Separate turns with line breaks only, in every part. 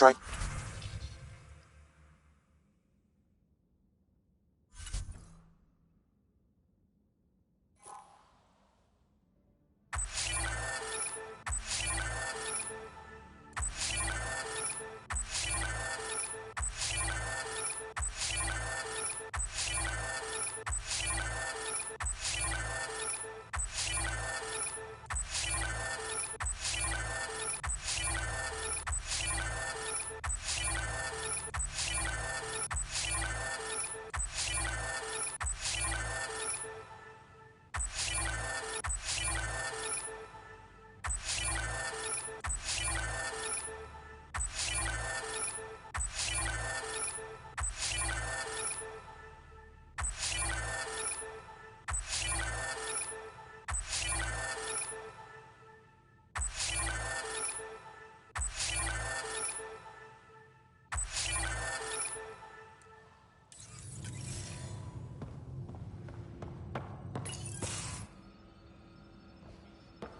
strike.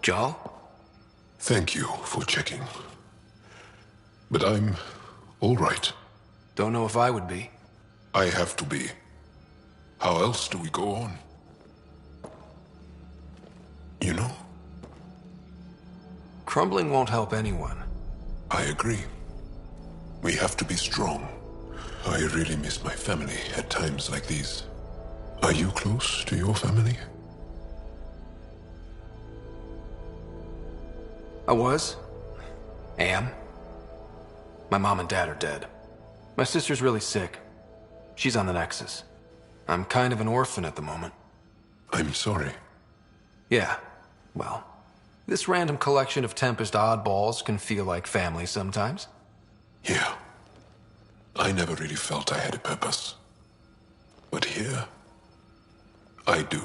Jarl?
Thank you for checking. But I'm all right.
Don't know if I would be.
I have to be. How else do we go on? You know?
Crumbling won't help anyone.
I agree. We have to be strong. I really miss my family at times like these. Are you close to your family?
I was. Am. My mom and dad are dead. My sister's really sick. She's on the Nexus. I'm kind of an orphan at the moment.
I'm sorry.
Yeah, well, this random collection of Tempest oddballs can feel like family sometimes.
Yeah. I never really felt I had a purpose. But here, I do.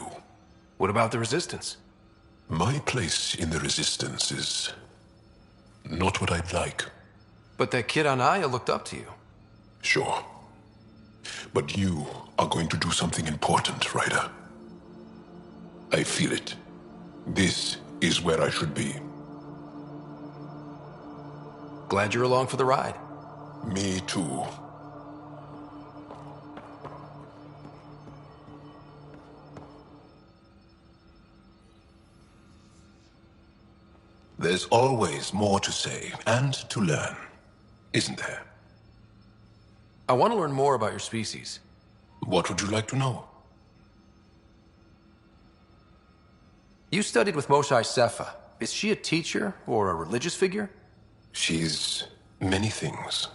What about the Resistance?
My place in the Resistance is not what I'd like.
But that kid on Aya looked up to you.
Sure. But you are going to do something important, Ryder. I feel it. This is where I should be.
Glad you're along for the ride.
Me too.
There's always more to say and to learn, isn't there?
I want to learn more about your species.
What would you like to know?
You studied with Moshae Sefa. Is she a teacher or a religious figure?
She's many things.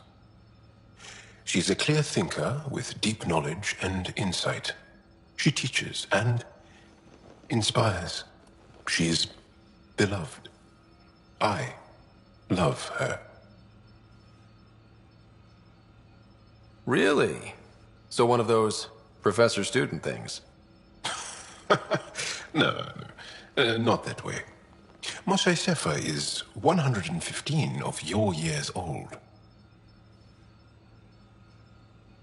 She's a clear thinker with deep knowledge and insight. She teaches and inspires. She's beloved. I love her.
Really? So one of those professor-student things?
No, not that way. Moshae Sefa is 115 of your years old.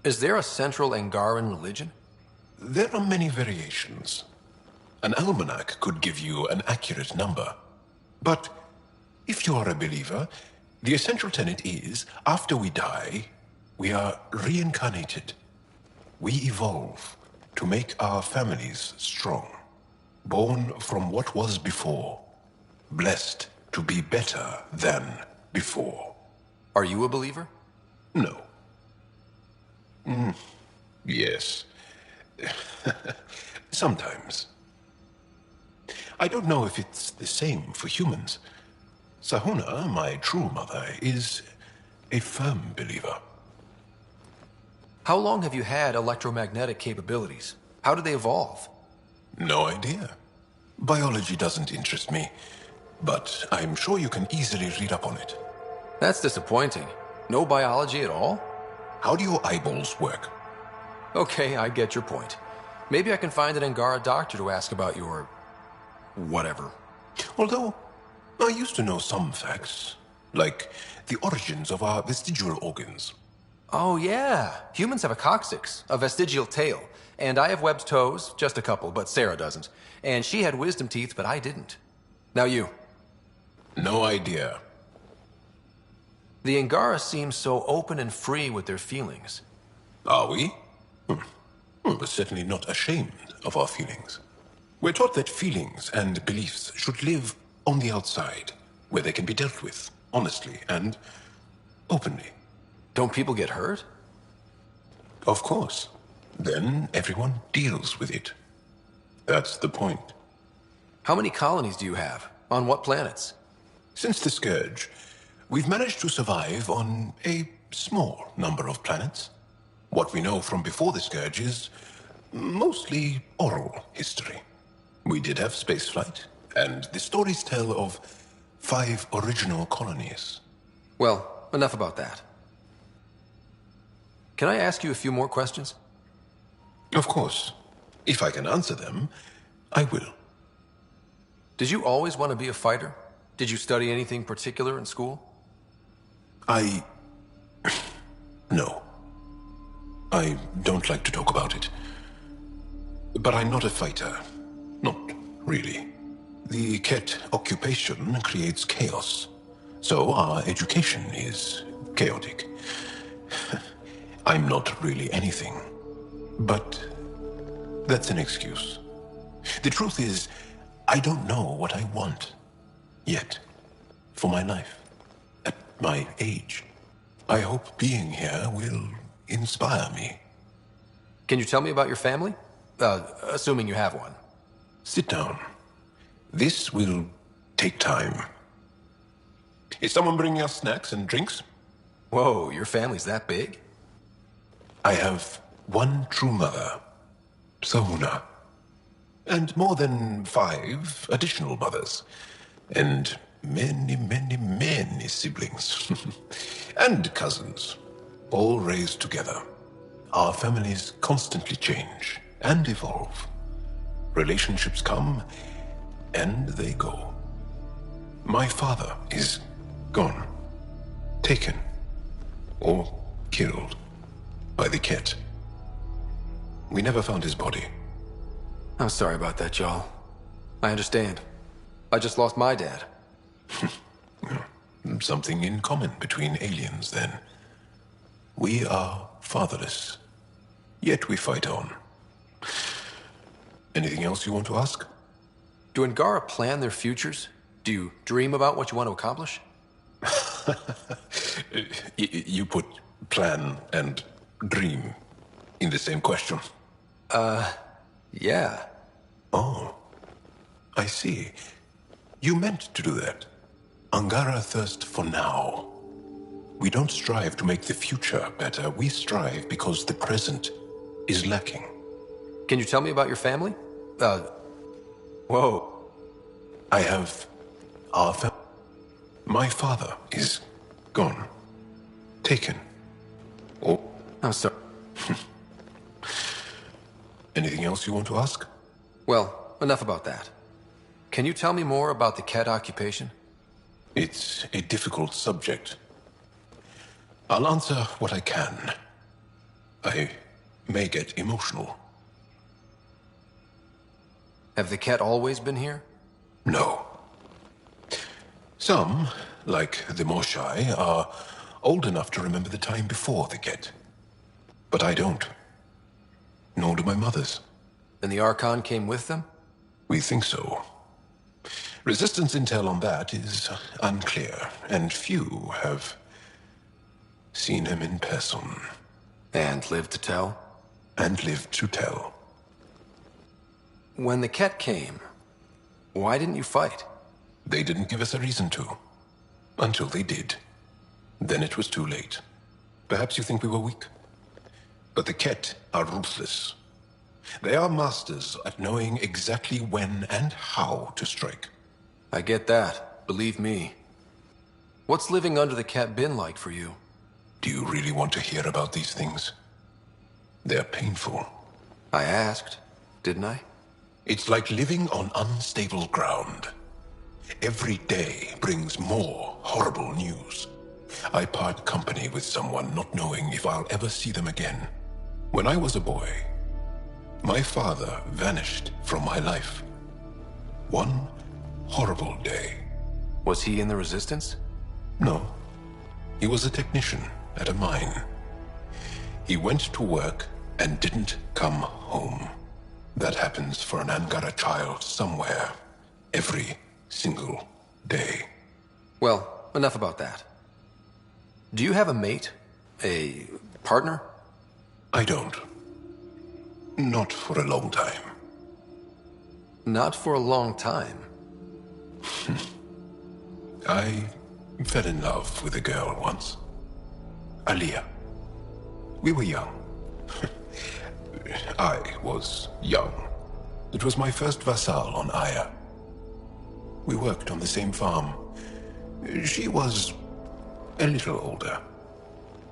Is there a central Angaran religion?
There are many variations. An almanac could give you an accurate number. But if you are a believer, the essential tenet is, after we die, we are reincarnated. We evolve to make our families strong. Born from what was before. Blessed to be better than before.
Are you a believer?
No. Yes. Sometimes. I don't know if it's the same for humans. Sahuna, my true mother, is a firm believer.
How long have you had electromagnetic capabilities? How did they evolve?
No idea. Biology doesn't interest me, but I'm sure you can easily read up on it.
That's disappointing. No biology at all?
How do your eyeballs work?
Okay, I get your point. Maybe I can find an Angara doctor to ask about your... whatever.
Although, I used to know some facts, like the origins of our vestigial organs.
Oh yeah, humans have a coccyx, a vestigial tail, and I have webbed toes, just a couple, but Sarah doesn't. And she had wisdom teeth, but I didn't. Now you.
No idea.
The Angara seem so open and free with their feelings.
Are we? We're certainly not ashamed of our feelings. We're taught that feelings and beliefs should live on the outside, where they can be dealt with, honestly and openly.
Don't people get hurt?
Of course. Then everyone deals with it. That's the point.
How many colonies do you have? On what planets?
Since the Scourge, we've managed to survive on a small number of planets. What we know from before the Scourge is mostly oral history. We did have spaceflight, and the stories tell of 5 original colonies.
Well, enough about that. Can I ask you a few more questions?
Of course. If I can answer them, I will.
Did you always want to be a fighter? Did you study anything particular in school?
No. I don't like to talk about it. But I'm not a fighter. Not really. The Ket occupation creates chaos. So our education is chaotic. I'm not really anything. But that's an excuse. The truth is, I don't know what I want. Yet. For my life. At my age. I hope being here will inspire me.
Can you tell me about your family? Assuming you have one.
Sit down. This will take time. Is someone bringing us snacks and drinks?
Whoa, your family's that big?
I have one true mother, Sahuna, and more than 5 additional mothers, and many, many, many siblings, and cousins, all raised together. Our families constantly change and evolve. Relationships come and they go. My father is gone, taken, or killed by the Ket. We never found his body.
I'm sorry about that, Jarl. I understand. I just lost my dad.
Something in common between aliens, then. We are fatherless, yet we fight on. Anything else you want to ask?
Do Angara plan their futures? Do you dream about what you want to accomplish?
You put plan and dream in the same question.
Yeah.
Oh, I see. You meant to do that. Angara thirst for now. We don't strive to make the future better. We strive because the present is lacking.
Can you tell me about your family? Whoa.
I have our My father is gone. Taken. Oh.
I'm sorry.
Anything else you want to ask?
Well, enough about that. Can you tell me more about the Ket occupation?
It's a difficult subject. I'll answer what I can. I may get emotional.
Have the Ket always been here?
No. Some, like the Moshai, are old enough to remember the time before the Ket. But I don't. Nor do my mothers.
And the Archon came with them?
We think so. Resistance intel on that is unclear, and few have seen him in person.
And lived to tell?
And lived to tell.
When the Ket came, why didn't you fight?
They didn't give us a reason to. Until they did. Then it was too late. Perhaps you think we were weak. But the Ket are ruthless. They are masters at knowing exactly when and how to strike.
I get that, believe me. What's living under the Ket been like for you?
Do you really want to hear about these things? They're painful.
I asked, didn't I?
It's like living on unstable ground. Every day brings more horrible news. I part company with someone not knowing if I'll ever see them again. When I was a boy, my father vanished from my life. One horrible day.
Was he in the Resistance?
No. He was a technician at a mine. He went to work and didn't come home. That happens for an Angara child somewhere, every single day.
Well, enough about that. Do you have a mate? A partner?
I don't. Not for a long time.
Not for a long time.
I fell in love with a girl once. Aliyah. We were young. I was young. It was my first vassal on Aya. We worked on the same farm. She was a little older.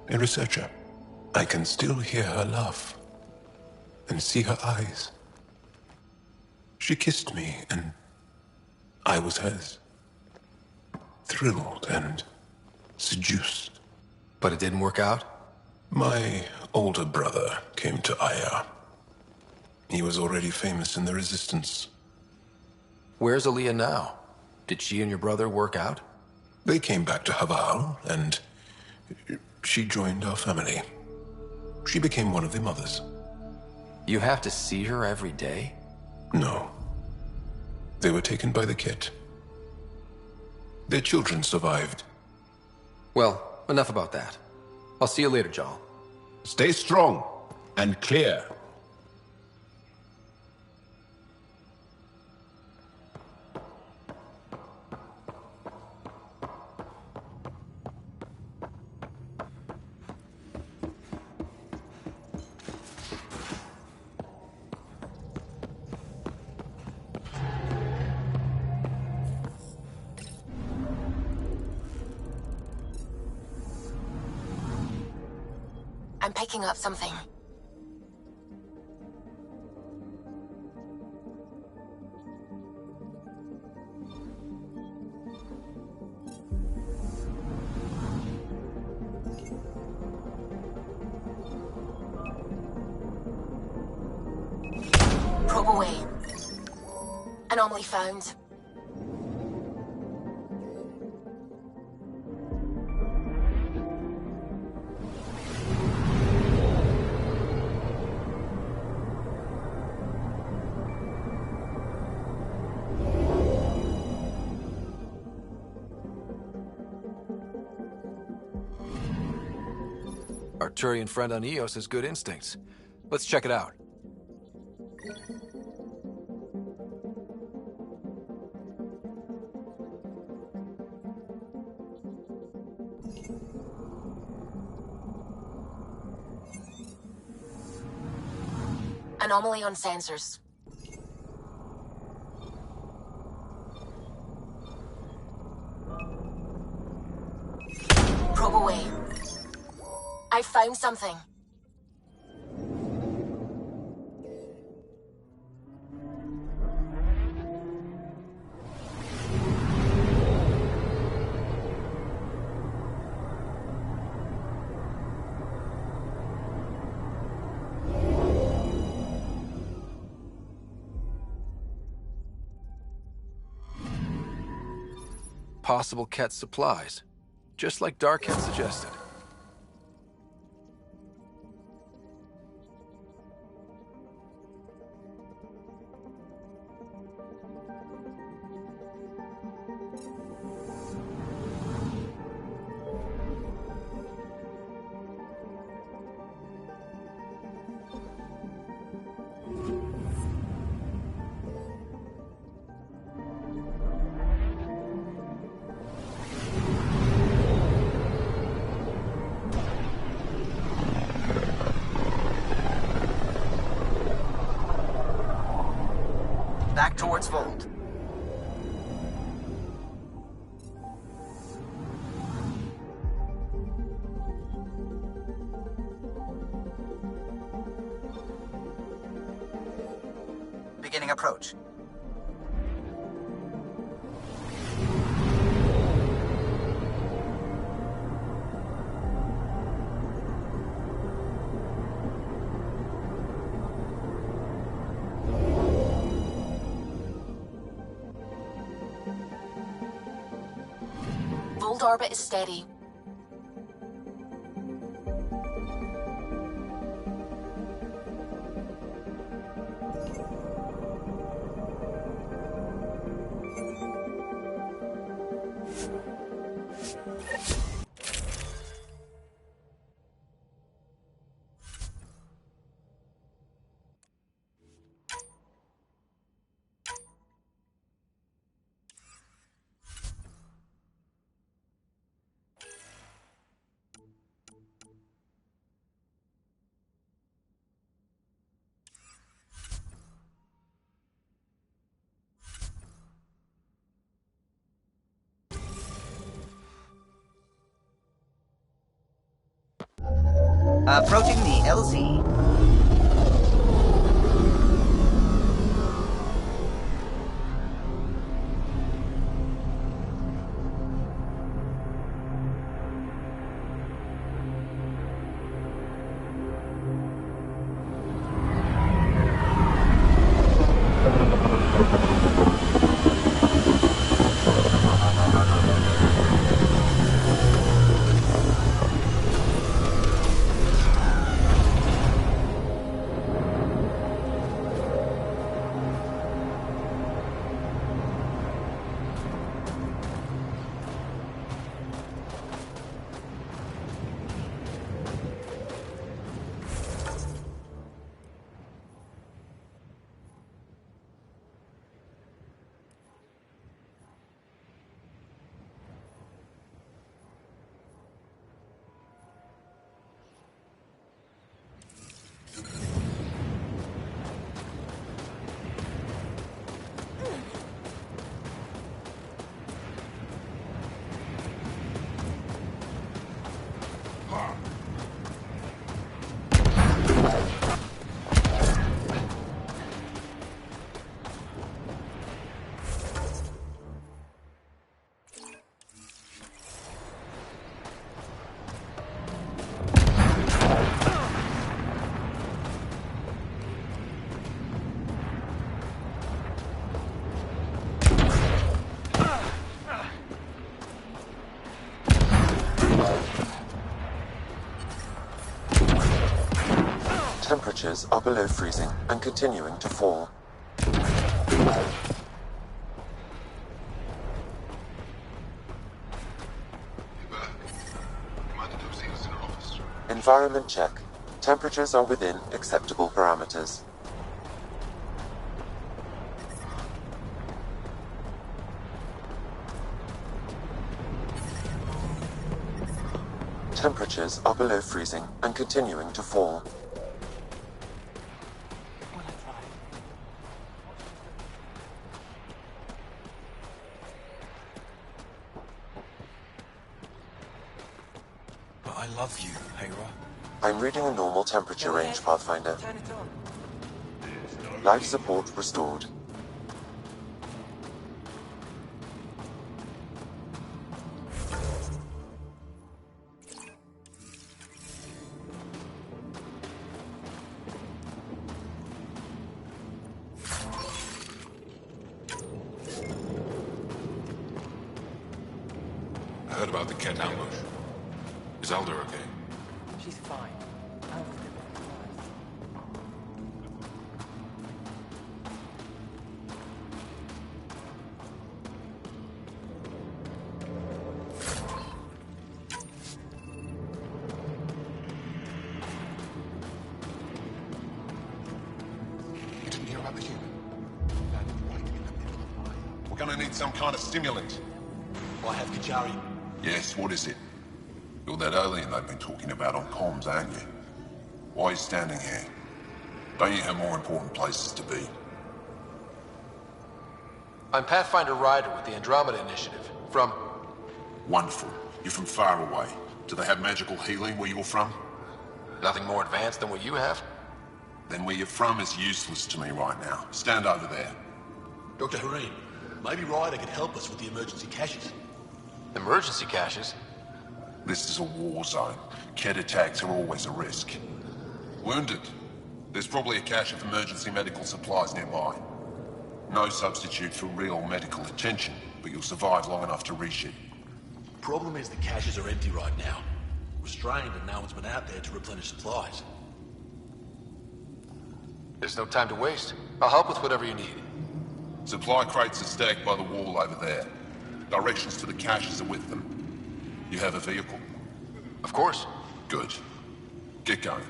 A researcher. I can still hear her laugh and see her eyes. She kissed me and I was hers. Thrilled and seduced.
But it didn't work out?
My older brother came to Aya. He was already famous in the Resistance.
Where's Aliyah now? Did she and your brother work out?
They came back to Haval, and she joined our family. She became one of the mothers.
You have to see her every day?
No. They were taken by the Kett. Their children survived.
Well, enough about that. I'll see you later, Jal.
Stay strong and clear.
I'm picking up something. Probe away. Anomaly found.
Arturian friend on Eos has good instincts. Let's check it out.
Anomaly on sensors. Probe away. I found something.
Possible Kett supplies. Just like Dark had suggested.
Back towards Vault. Beginning approach.
Vault orbit is steady.
Approaching the LZ.
Temperatures are below freezing and continuing to fall. Environment check. Temperatures are within acceptable parameters. Temperatures are below freezing and continuing to fall.
I love you, Hera.
I'm reading a normal temperature range, Pathfinder. Life support restored.
I heard about the Kent ambush. Is Elder okay?
She's fine.
You didn't hear about the human? Landed right in the middle of mine. We're gonna need some kind of stimulant.
I have Kajari.
Yes, what is it? You're that alien they've been talking about on comms, aren't you? Why are you standing here? Don't you have more important places to be?
I'm Pathfinder Ryder with the Andromeda Initiative. From...
Wonderful. You're from far away. Do they have magical healing where you're from?
Nothing more advanced than what you have?
Then where you're from is useless to me right now. Stand over there.
Dr. Hareen, maybe Ryder could help us with the emergency caches.
Emergency caches?
This is a war zone. Kett attacks are always a risk. Wounded. There's probably a cache of emergency medical supplies nearby. No substitute for real medical attention, but you'll survive long enough to reshoot.
Problem is the caches are empty right now. Restrained and no one's been out there to replenish supplies.
There's no time to waste. I'll help with whatever you need.
Supply crates are stacked by the wall over there. Directions to the caches are with them. You have a vehicle?
Of course.
Good. Get going.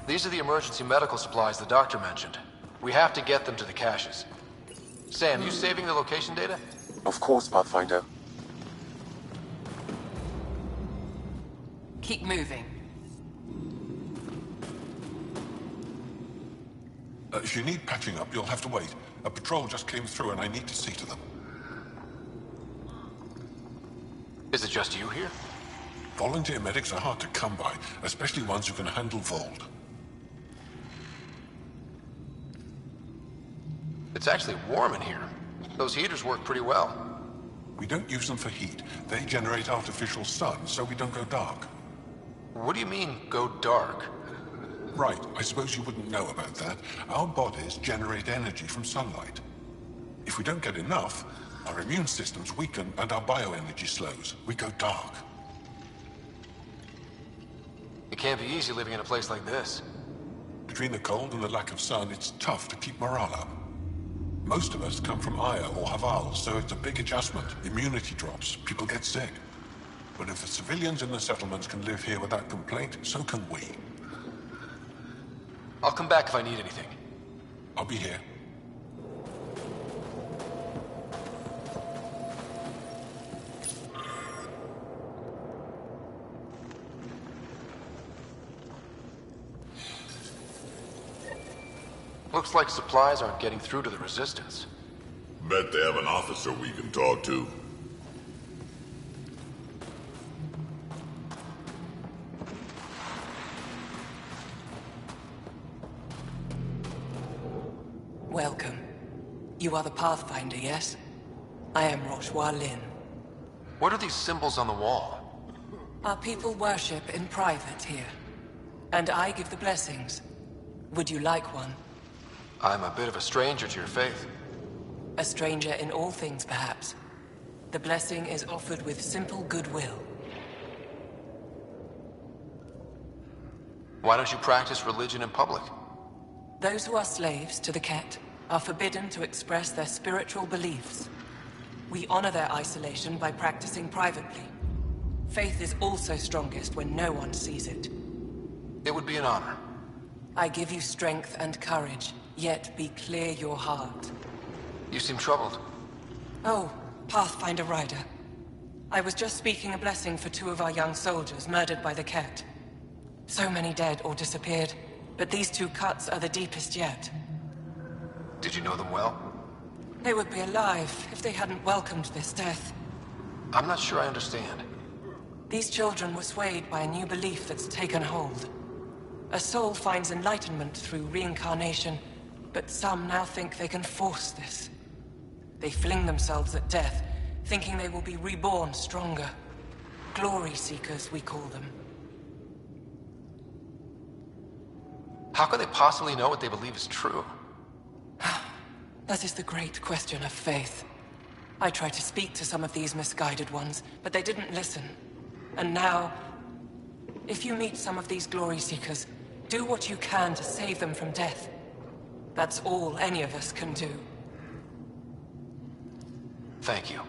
These are the emergency medical supplies the doctor mentioned. We have to get them to the caches. Sam, you saving the location data?
Of course, Pathfinder.
Keep moving.
If you need patching up, you'll have to wait. A patrol just came through and I need to see to them.
Is it just you here?
Volunteer medics are hard to come by, especially ones who can handle Vold.
It's actually warm in here. Those heaters work pretty well.
We don't use them for heat. They generate artificial sun, so we don't go dark.
What do you mean, go dark?
Right, I suppose you wouldn't know about that. Our bodies generate energy from sunlight. If we don't get enough, our immune systems weaken and our bioenergy slows. We go dark.
It can't be easy living in a place like this.
Between the cold and the lack of sun, it's tough to keep morale up. Most of us come from Aya or Haval, so it's a big adjustment. Immunity drops, people get sick. But if the civilians in the settlements can live here without complaint, so can we.
I'll come back if I need anything.
I'll be here.
Looks like supplies aren't getting through to the Resistance.
Bet they have an officer we can talk to.
Welcome. You are the Pathfinder, yes? I am Rochua Lin.
What are these symbols on the wall?
Our people worship in private here. And I give the blessings. Would you like one?
I'm a bit of a stranger to your faith.
A stranger in all things, perhaps. The blessing is offered with simple goodwill.
Why don't you practice religion in public?
Those who are slaves to the Ket are forbidden to express their spiritual beliefs. We honor their isolation by practicing privately. Faith is also strongest when no one sees it.
It would be an honor.
I give you strength and courage, yet be clear your heart.
You seem troubled.
Oh, Pathfinder Rider. I was just speaking a blessing for 2 of our young soldiers murdered by the Ket. So many dead or disappeared, but these 2 cuts are the deepest yet.
Did you know them well?
They would be alive if they hadn't welcomed this death.
I'm not sure I understand.
These children were swayed by a new belief that's taken hold. A soul finds enlightenment through reincarnation, but some now think they can force this. They fling themselves at death, thinking they will be reborn stronger. Glory seekers, we call them.
How could they possibly know what they believe is true?
That is the great question of faith. I tried to speak to some of these misguided ones, but they didn't listen. And now, if you meet some of these glory seekers, do what you can to save them from death. That's all any of us can do.
Thank you.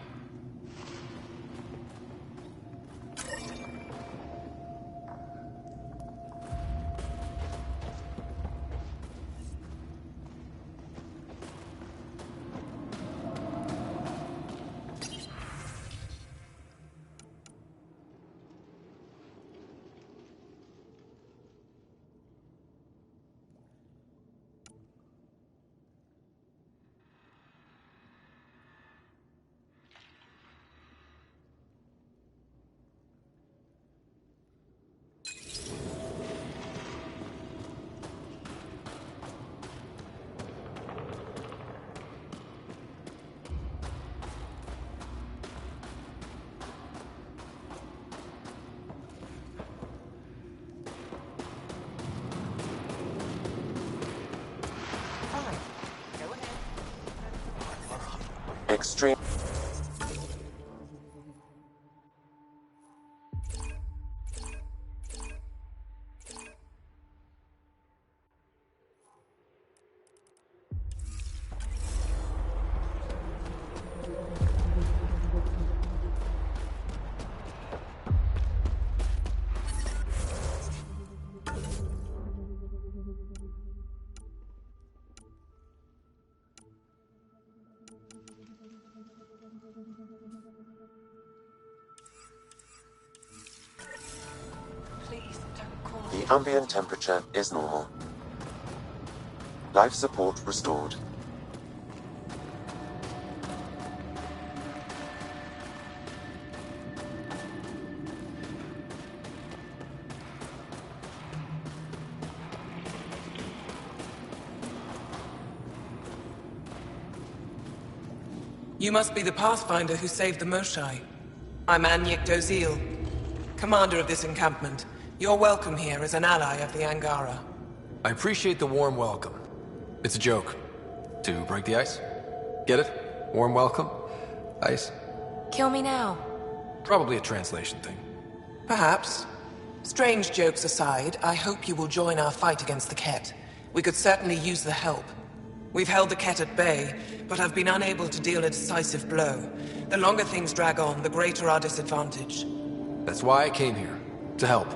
Extreme. The ambient temperature is normal. Life support restored.
You must be the Pathfinder who saved the Moshai. I'm Anyik Dozil, commander of this encampment. You're welcome here as an ally of the Angara.
I appreciate the warm welcome. It's a joke. To break the ice? Get it? Warm welcome? Ice?
Kill me now.
Probably a translation thing.
Perhaps. Strange jokes aside, I hope you will join our fight against the Ket. We could certainly use the help. We've held the Ket at bay, but have been unable to deal a decisive blow. The longer things drag on, the greater our disadvantage.
That's why I came here. To help.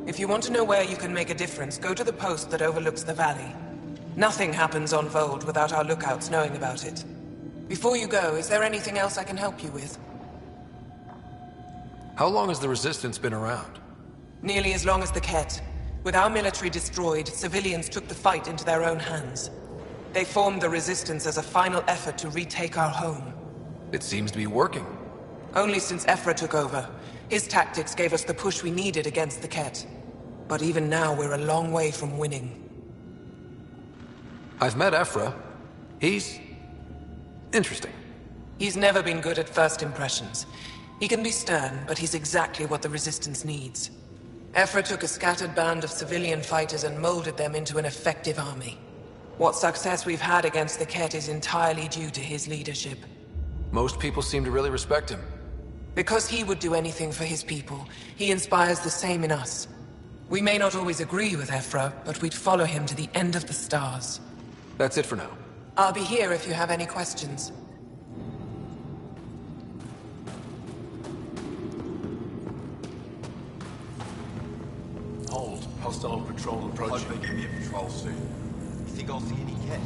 If you want to know where you can make a difference, go to the post that overlooks the valley. Nothing happens on Vold without our lookouts knowing about it. Before you go, is there anything else I can help you with?
How long has the Resistance been around?
Nearly as long as the Ket. With our military destroyed, civilians took the fight into their own hands. They formed the Resistance as a final effort to retake our home.
It seems to be working.
Only since Ephra took over. His tactics gave us the push we needed against the Ket. But even now, we're a long way from winning.
I've met Ephra. He's... interesting.
He's never been good at first impressions. He can be stern, but he's exactly what the Resistance needs. Ephra took a scattered band of civilian fighters and molded them into an effective army. What success we've had against the Ket is entirely due to his leadership.
Most people seem to really respect him.
Because he would do anything for his people, he inspires the same in us. We may not always agree with Ephra, but we'd follow him to the end of the stars.
That's it for now.
I'll be here if you have any questions.
Hold. Hostile patrol approaching.
Hope they give me a patrol soon. You think I'll see any Ket?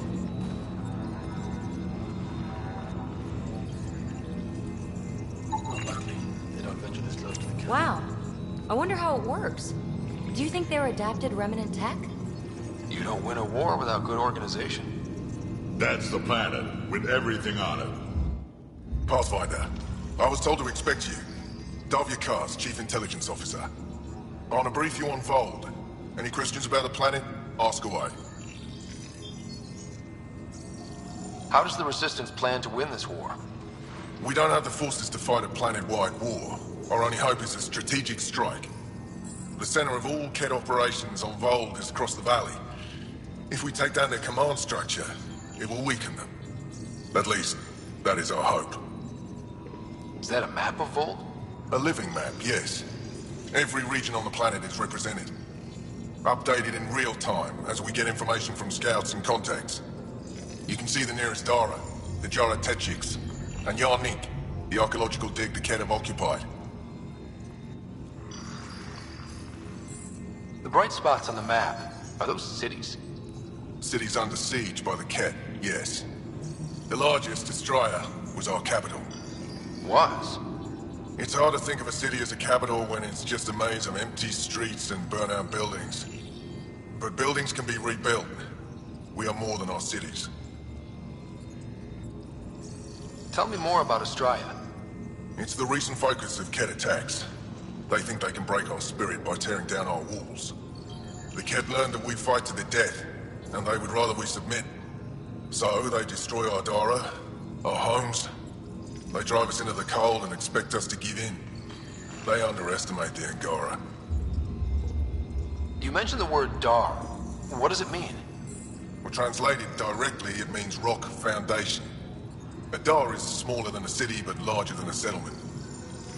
They don't venture this close to the camp.
Wow. I wonder how it works. Do you think they're adapted remnant tech?
You don't win a war without good organization.
That's the planet, with everything on it.
Pathfinder, I was told to expect you. Davia Kars, Chief Intelligence Officer. I want to brief you on Vold. Any questions about the planet? Ask away.
How does the Resistance plan to win this war?
We don't have the forces to fight a planet-wide war. Our only hope is a strategic strike. The center of all Ket operations on Vold is across the valley. If we take down their command structure, it will weaken them. At least, that is our hope.
Is that a map of Vold?
A living map, yes. Every region on the planet is represented. Updated in real time as we get information from scouts and contacts. You can see the nearest Dara, the Jara Techiks, and Yarnik, the archaeological dig the Ket have occupied.
The bright spots on the map, are those cities?
Cities under siege by the Ket, yes. The largest, Estraya, was our capital.
Was?
It's hard to think of a city as a capital when it's just a maze of empty streets and burnt-out buildings. But buildings can be rebuilt. We are more than our cities.
Tell me more about Estraya.
It's the recent focus of Ket attacks. They think they can break our spirit by tearing down our walls. The Ket learned that we fight to the death, and they would rather we submit. So they destroy our Dara, our homes. They drive us into the cold and expect us to give in. They underestimate the Angara.
You mentioned the word Dar. What does it mean?
Well, translated directly, it means rock foundation. Adar is smaller than a city, but larger than a settlement.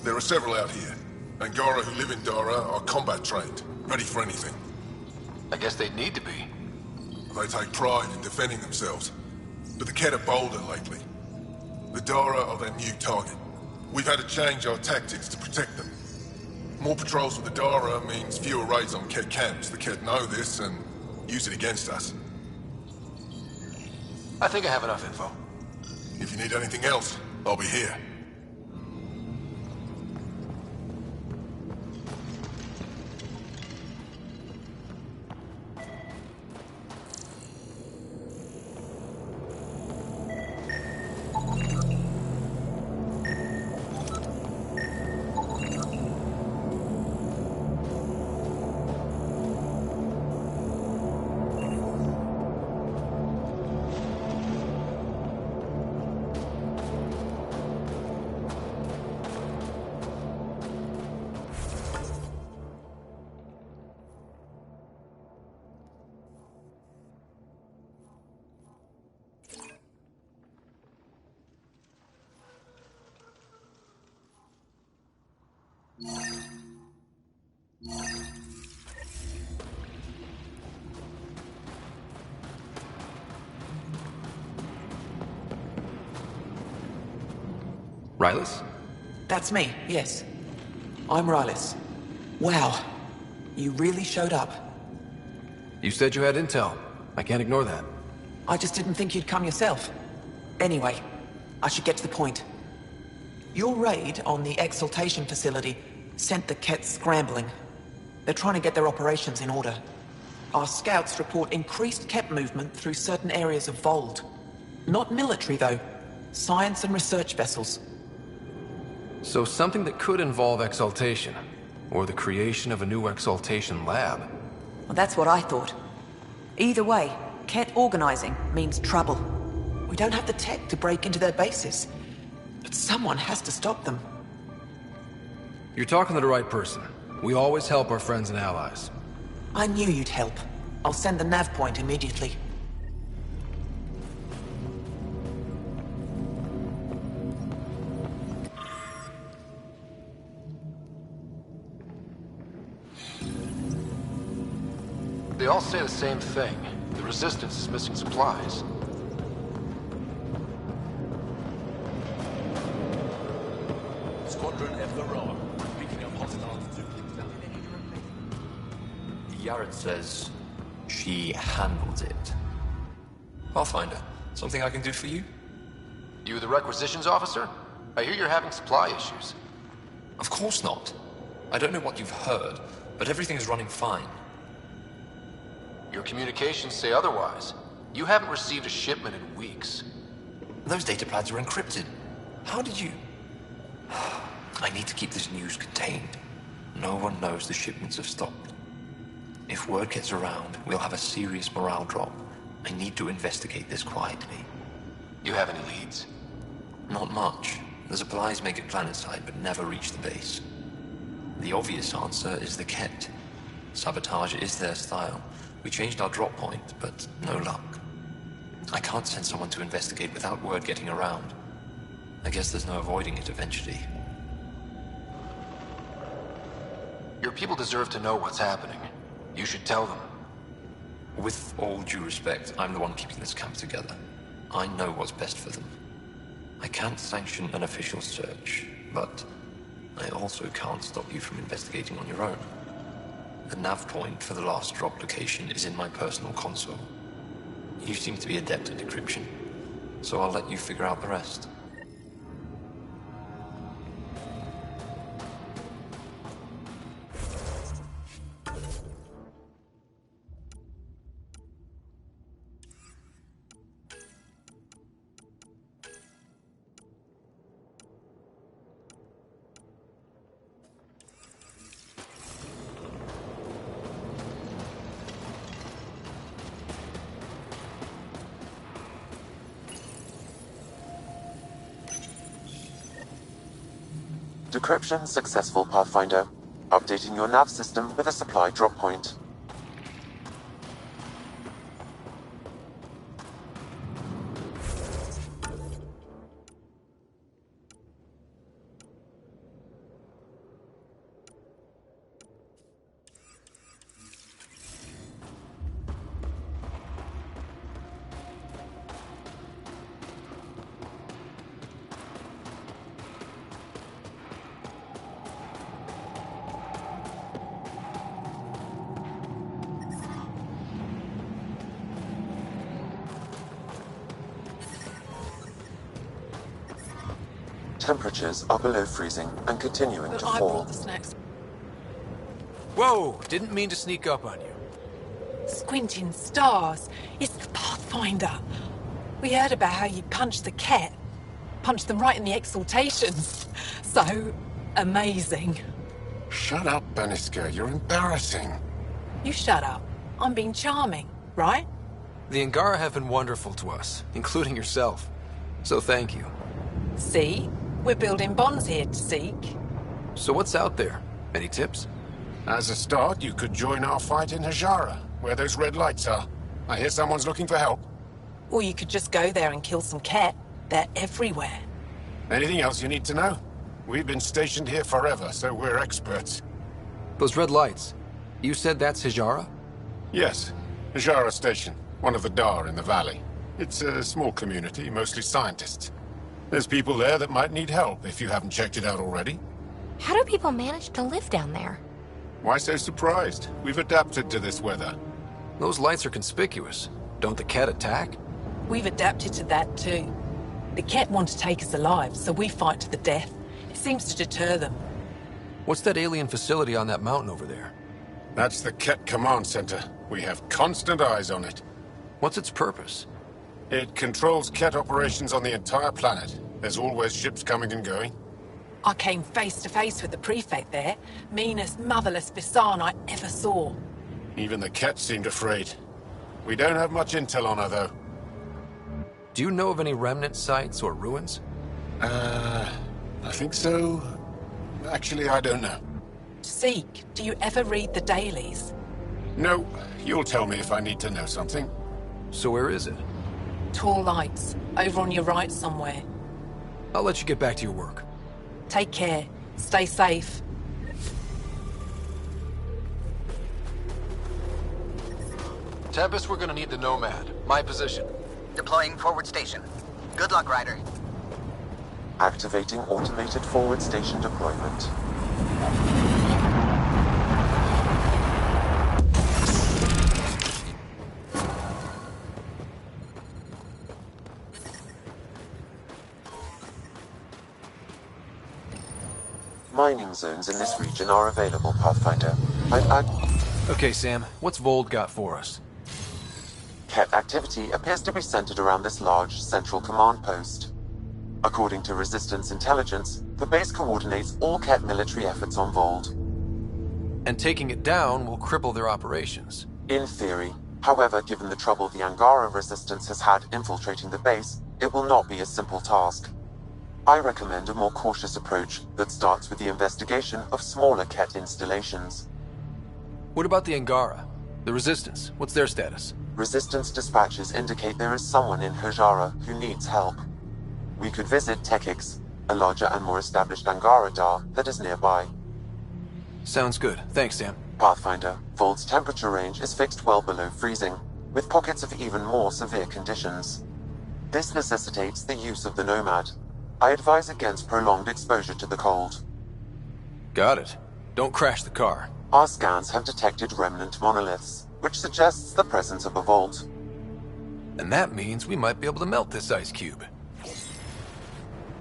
There are several out here. Angara who live in Dara are combat trained, ready for anything.
I guess they'd need to be.
They take pride in defending themselves. But the Kett are bolder lately. The Dara are their new target. We've had to change our tactics to protect them. More patrols with the Dara means fewer raids on Kett camps. The Kett know this and use it against us.
I think I have enough info.
If you need anything else, I'll be here.
Rylus?
That's me, yes. I'm Rylus. Wow. You really showed up.
You said you had intel. I can't ignore that.
I just didn't think you'd come yourself. Anyway, I should get to the point. Your raid on the exaltation facility sent the Kett scrambling. They're trying to get their operations in order. Our scouts report increased Kett movement through certain areas of Vold. Not military, though. Science and research vessels.
So something that could involve exaltation, or the creation of a new exaltation lab.
Well, that's what I thought. Either way, Kett organizing means trouble.
We don't have the tech to break into their bases, but someone has to stop them.
You're talking to the right person. We always help our friends and allies.
I knew you'd help. I'll send the nav point immediately.
They all say the same thing. The Resistance is missing supplies.
Squadron F the roar. Picking up hostile altitude.
Yared says she handles it. I'll find her. Something I can do for you?
You the requisitions officer? I hear you're having supply issues.
Of course not. I don't know what you've heard, but everything is running fine.
Your communications say otherwise. You haven't received a shipment in weeks.
Those data pads are encrypted. How did you... I need to keep this news contained. No one knows the shipments have stopped. If word gets around, we'll have a serious morale drop. I need to investigate this quietly.
You have any leads?
Not much. The supplies make it planetside, but never reach the base. The obvious answer is the Kett. Sabotage is their style. We changed our drop point, but no luck. I can't send someone to investigate without word getting around. I guess there's no avoiding it eventually.
Your people deserve to know what's happening. You should tell them.
With all due respect, I'm the one keeping this camp together. I know what's best for them. I can't sanction an official search, but I also can't stop you from investigating on your own. The nav point for the last drop location is in my personal console. You seem to be adept at decryption, so I'll let you figure out the rest.
Decryption successful, Pathfinder. Updating your nav system with a supply drop point. Temperatures are below freezing and continuing to
I
fall.
brought the snacks.
Whoa! Didn't mean to sneak up on you.
Squinting stars. It's the Pathfinder. We heard about how you punched the cat. Punched them right in the exaltations. So amazing.
Shut up, Beniska. You're embarrassing.
You shut up. I'm being charming, right?
The Angara have been wonderful to us, including yourself. So thank you.
See? We're building bonds here to seek.
So what's out there? Any tips?
As a start, you could join our fight in Hajara, where those red lights are. I hear someone's looking for help.
Or you could just go there and kill some cat. They're everywhere.
Anything else you need to know? We've been stationed here forever, so we're experts.
Those red lights. You said that's Hijara?
Yes. Hajara Station, one of the Dar in the valley. It's a small community, mostly scientists. There's people there that might need help if you haven't checked it out already.
How do people manage to live down there?
Why so surprised? We've adapted to this weather.
Those lights are conspicuous. Don't the Ket attack?
We've adapted to that too. The cat want to take us alive, so we fight to the death. It seems to deter them.
What's that alien facility on that mountain over there?
That's the Ket Command Center. We have constant eyes on it.
What's its purpose?
It controls Ket operations on the entire planet. There's always ships coming and going.
I came face to face with the prefect there. Meanest, motherless Visan I ever saw.
Even the Ket seemed afraid. We don't have much intel on her, though.
Do you know of any remnant sites or ruins?
I think so. Actually, I don't know.
Seek, do you ever read the dailies?
No, you'll tell me if I need to know something.
So where is it?
Tall lights, over on your right somewhere.
I'll let you get back to your work.
Take care. Stay safe.
Tempest, we're gonna need the Nomad. My position.
Deploying forward station. Good luck, Ryder.
Activating automated forward station deployment. Mining zones in this region are available, Pathfinder.
Okay, Sam. What's Vold got for us?
Ket activity appears to be centered around this large central command post. According to Resistance intelligence, the base coordinates all Ket military efforts on Vold.
And taking it down will cripple their operations.
In theory. However, given the trouble the Angara Resistance has had infiltrating the base, it will not be a simple task. I recommend a more cautious approach that starts with the investigation of smaller Ket installations.
What about the Angara? The Resistance, what's their status?
Resistance dispatches indicate there is someone in Hajara who needs help. We could visit Tekix, a larger and more established Angara Dar that is nearby.
Sounds good. Thanks, Sam.
Pathfinder, Vold's temperature range is fixed well below freezing, with pockets of even more severe conditions. This necessitates the use of the Nomad. I advise against prolonged exposure to the cold.
Got it. Don't crash the car.
Our scans have detected remnant monoliths, which suggests the presence of a vault.
And that means we might be able to melt this ice cube.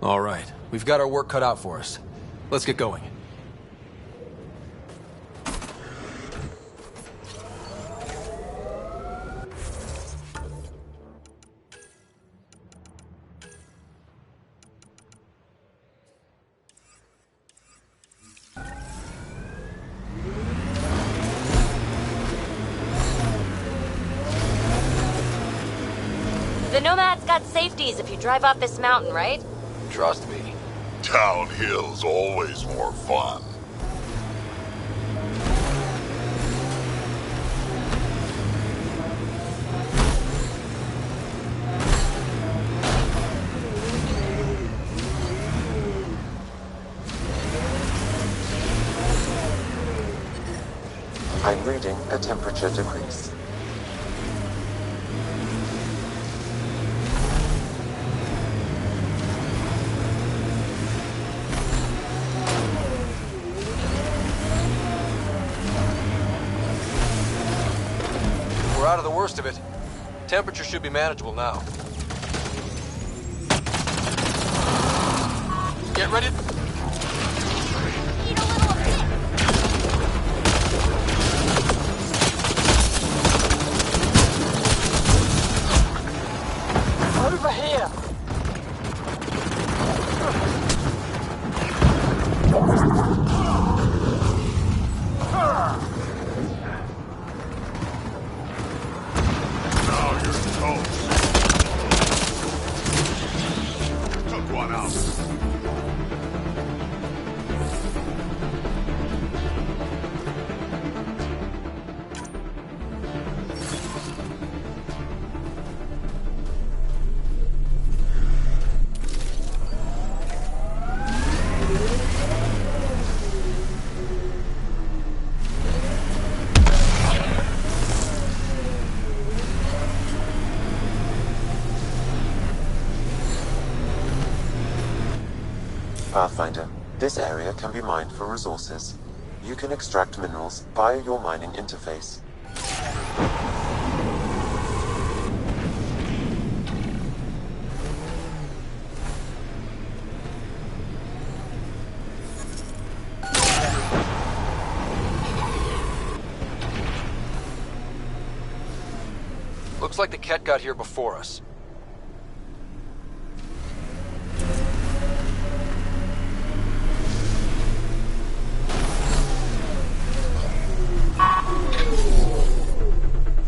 All right, we've got our work cut out for us. Let's get going.
The Nomad's got safeties if you drive off this mountain, right?
Trust me.
Downhill's always more fun.
I'm reading a temperature decrease.
We're out of the worst of it. Temperature should be manageable now. Get ready.
Over here!
Now you're toast. Took one out.
Pathfinder, this area can be mined for resources. You can extract minerals via your mining interface.
Looks like the Ket got here before us.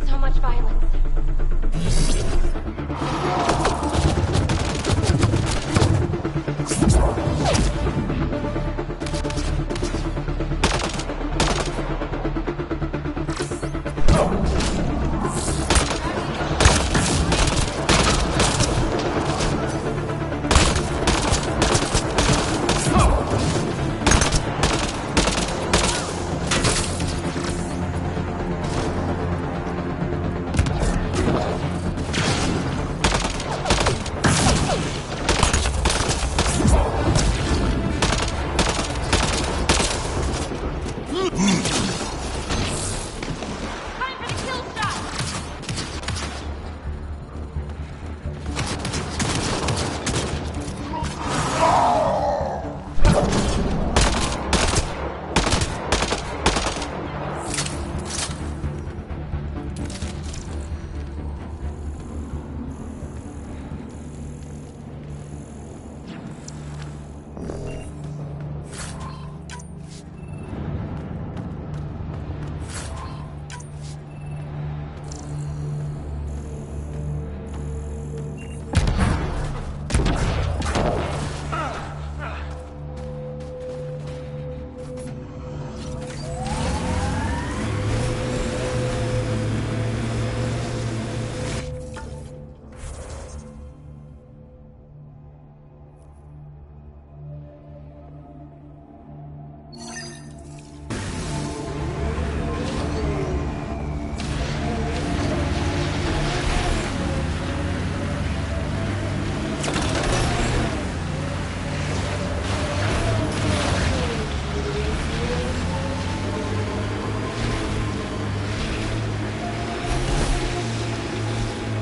So much violence.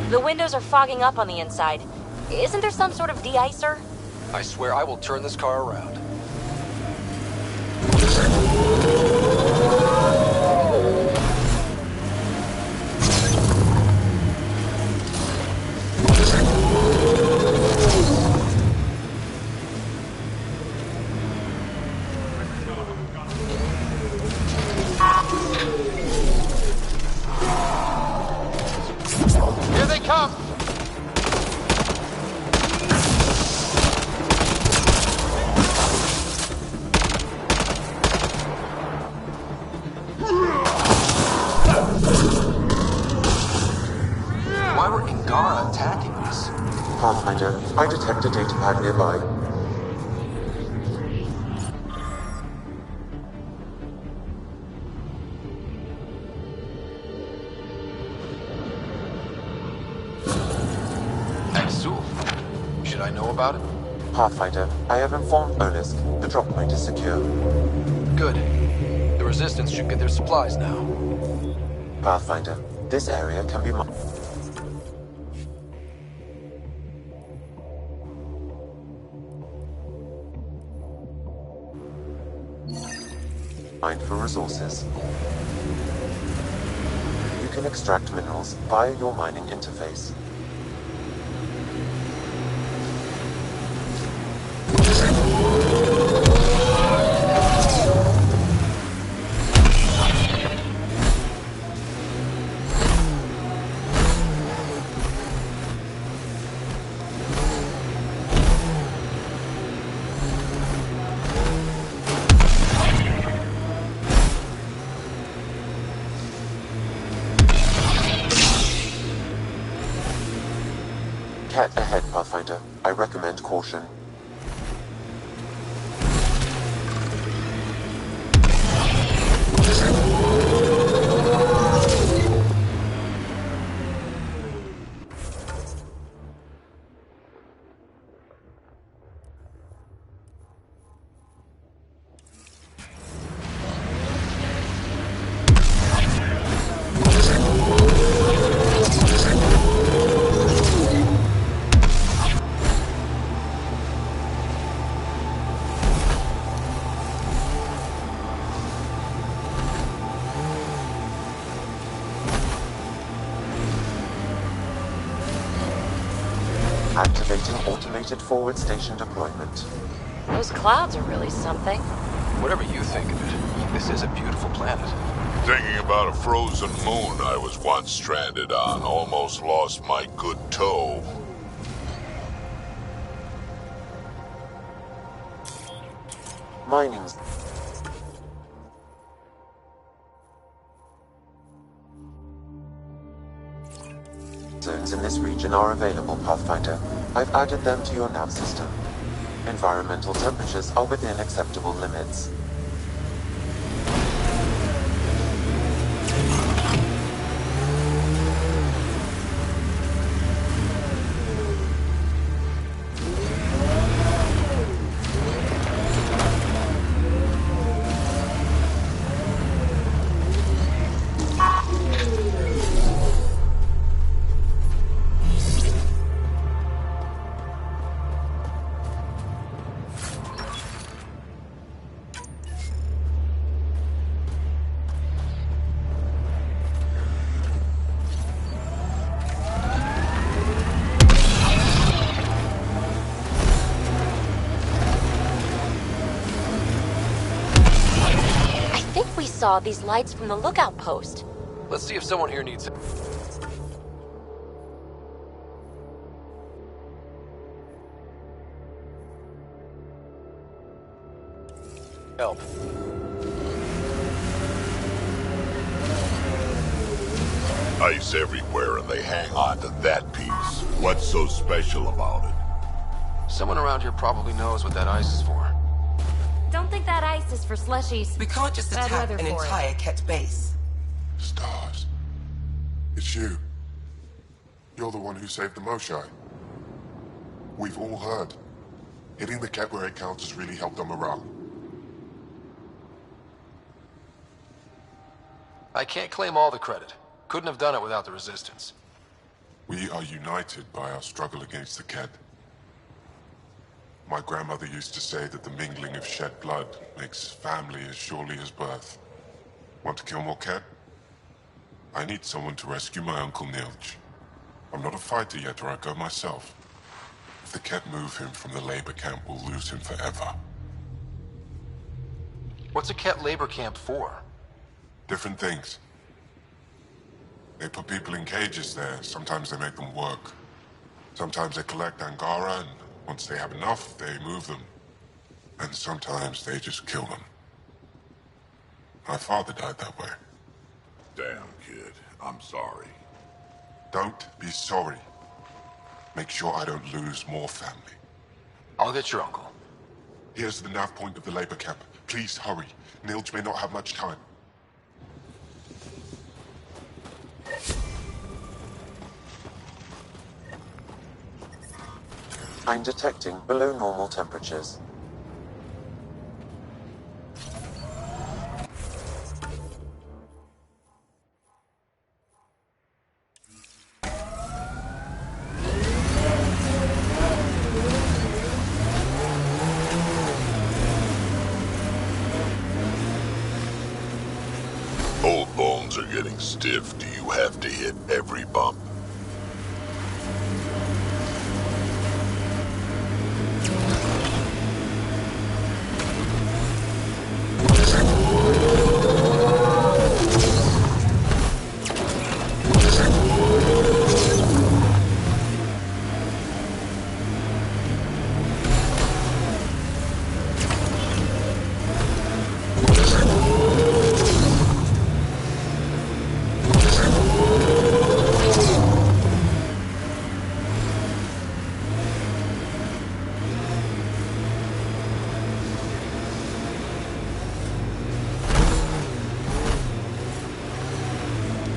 The windows are fogging up on the inside. Isn't there some sort of de-icer?
I swear I will turn this car around. Here they come! Why were Ingara attacking us?
Pathfinder, I detect a data pad nearby.
Exul. Should I know about it?
Pathfinder, I have informed Olisk. The drop point is secure.
Good. The Resistance should get their supplies now.
Pathfinder, this area can be mined. Mine for resources. You can extract minerals via your mining interface. Cat ahead, Pathfinder. I recommend caution. Activating automated forward station deployment.
Those clouds are really something.
Whatever you think of it, this is a beautiful planet.
Thinking about a frozen moon I was once stranded on. Almost lost my good toe.
Mining. Zones in this region are available, Pathfinder. I've added them to your nav system. Environmental temperatures are within acceptable limits.
Saw these lights from the lookout post.
Let's see if someone here needs help.
Ice everywhere and they hang on to that piece. What's so special about it?
Someone around here probably knows what that ice is for.
Don't think that ice is for slushies.
We can't just
Bad
attack
weather
an
for it.
entire Ket base.
Stars. It's you. You're the one who saved the Moshai. We've all heard. Hitting the Ket where it counts has really helped our morale.
I can't claim all the credit. Couldn't have done it without the Resistance.
We are united by our struggle against the Ket. My grandmother used to say that the mingling of shed blood makes family as surely as birth. Want to kill more Ket? I need someone to rescue my Uncle Nilj. I'm not a fighter yet, or I'd go myself. If the Ket move him from the labor camp, we'll lose him forever.
What's a Ket labor camp for?
Different things. They put people in cages there. Sometimes they make them work. Sometimes they collect Angara, and once they have enough, they move them. And sometimes they just kill them. My father died that way.
Damn, kid. I'm sorry.
Don't be sorry. Make sure I don't lose more family.
I'll get your uncle.
Here's the nav point of the labor camp. Please hurry. Nilj may not have much time.
I'm detecting below normal temperatures.
are getting stiff. Do you have to hit every bump?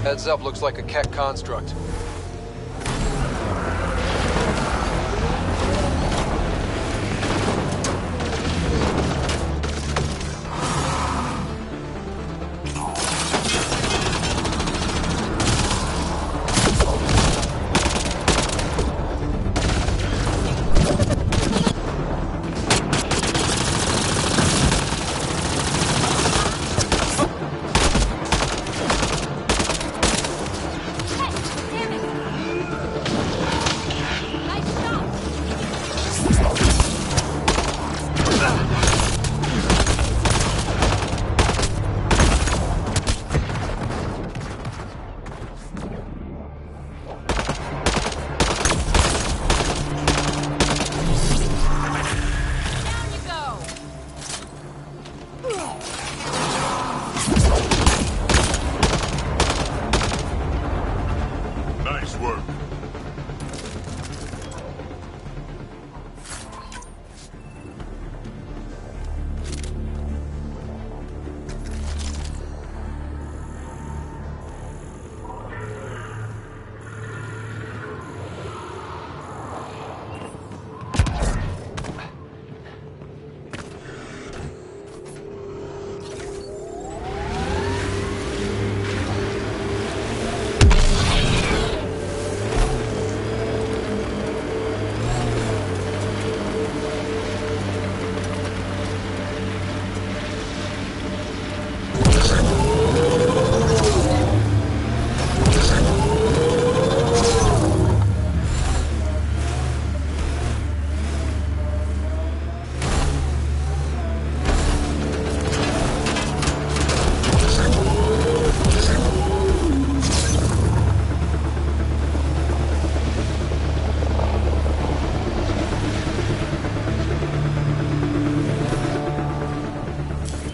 Heads up, looks like a Keck construct.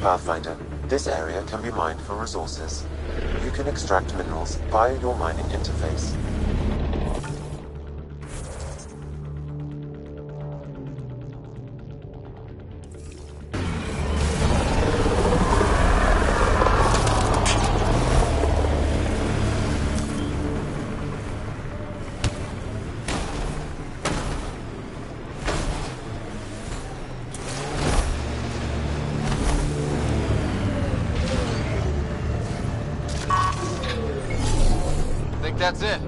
Pathfinder, this area can be mined for resources. You can extract minerals via your mining interface.
That's it.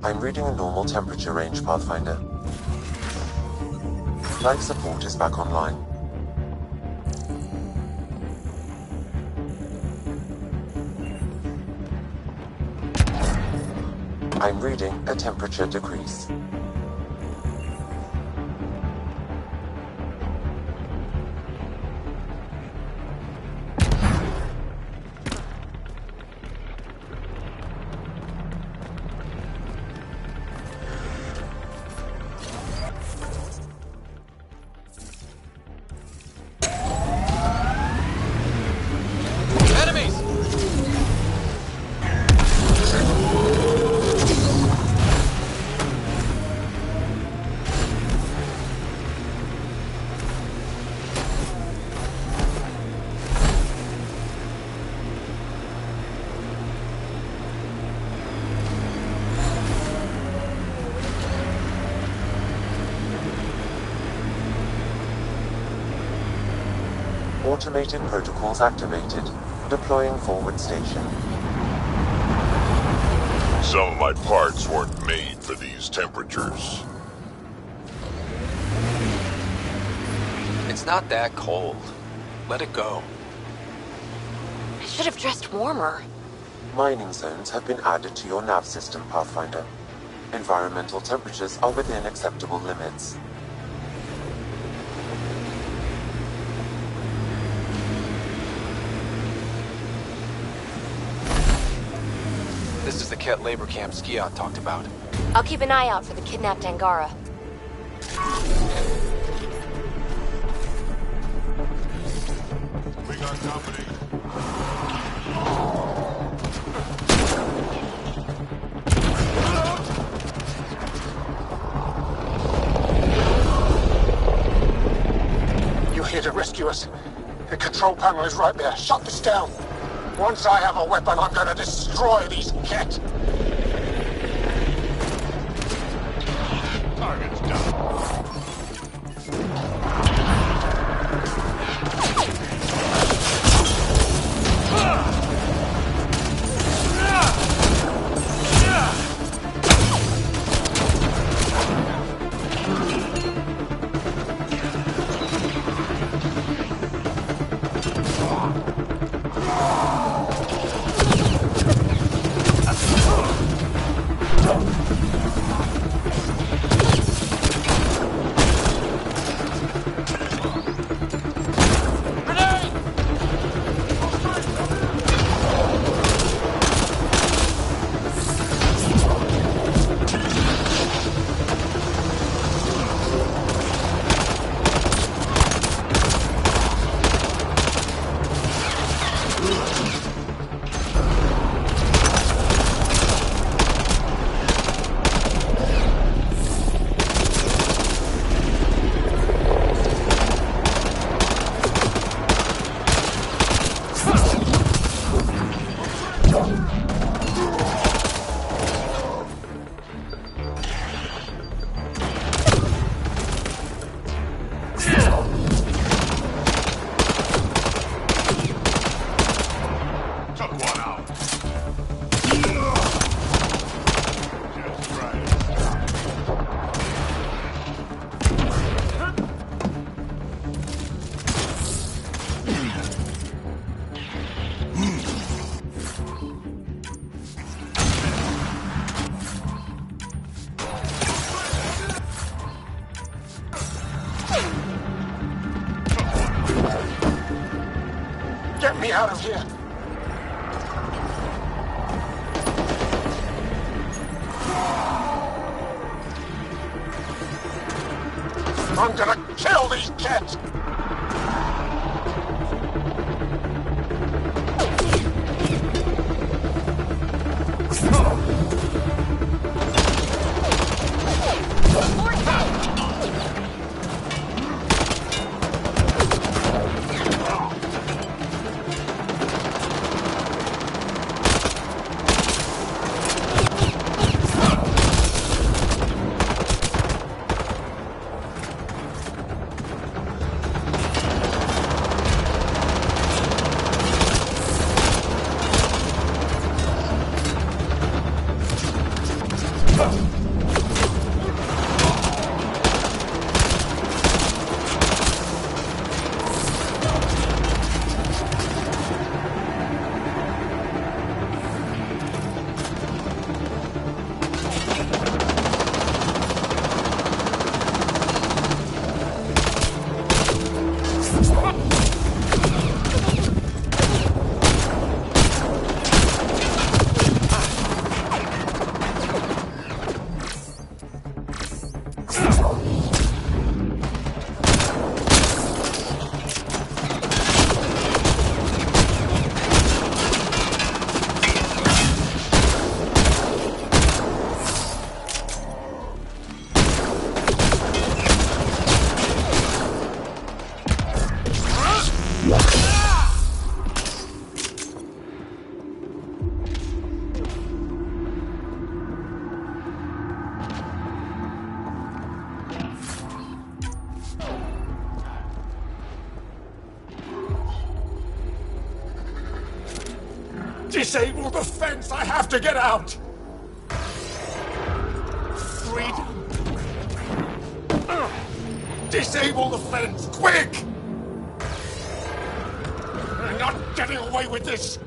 I'm reading a normal temperature range, Pathfinder. Life support is back online. I'm reading a temperature decrease. Automated protocols activated. Deploying forward station.
Some of my parts weren't made for these temperatures.
It's not that cold. Let it go.
I should have dressed warmer.
Mining zones have been added to your nav system, Pathfinder. Environmental temperatures are within acceptable limits.
This is the Ket labor camp Skiot talked about.
I'll keep an eye out for the kidnapped Angara.
We got company.
You're here to rescue us. The control panel is right there. Shut this down. Once I have a weapon, I'm gonna destroy these Ket.
Target's down.
Get me out of here! I'm gonna kill these Ket! Disable the fence! I have to get out! Reed! Disable the fence, quick! You're not getting away with this!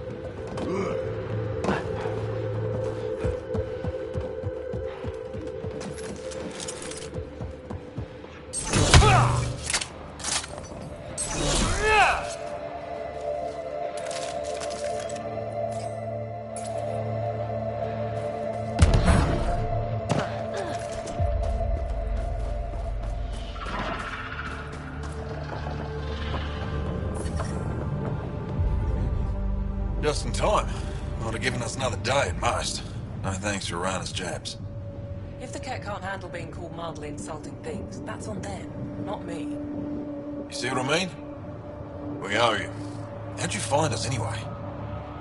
Just in time. Would have given us another day at most. No thanks for Rana's jabs.
If the Ket can't handle being called mildly insulting things, that's on them, not me.
You see what I mean? We owe you. How'd you find us anyway?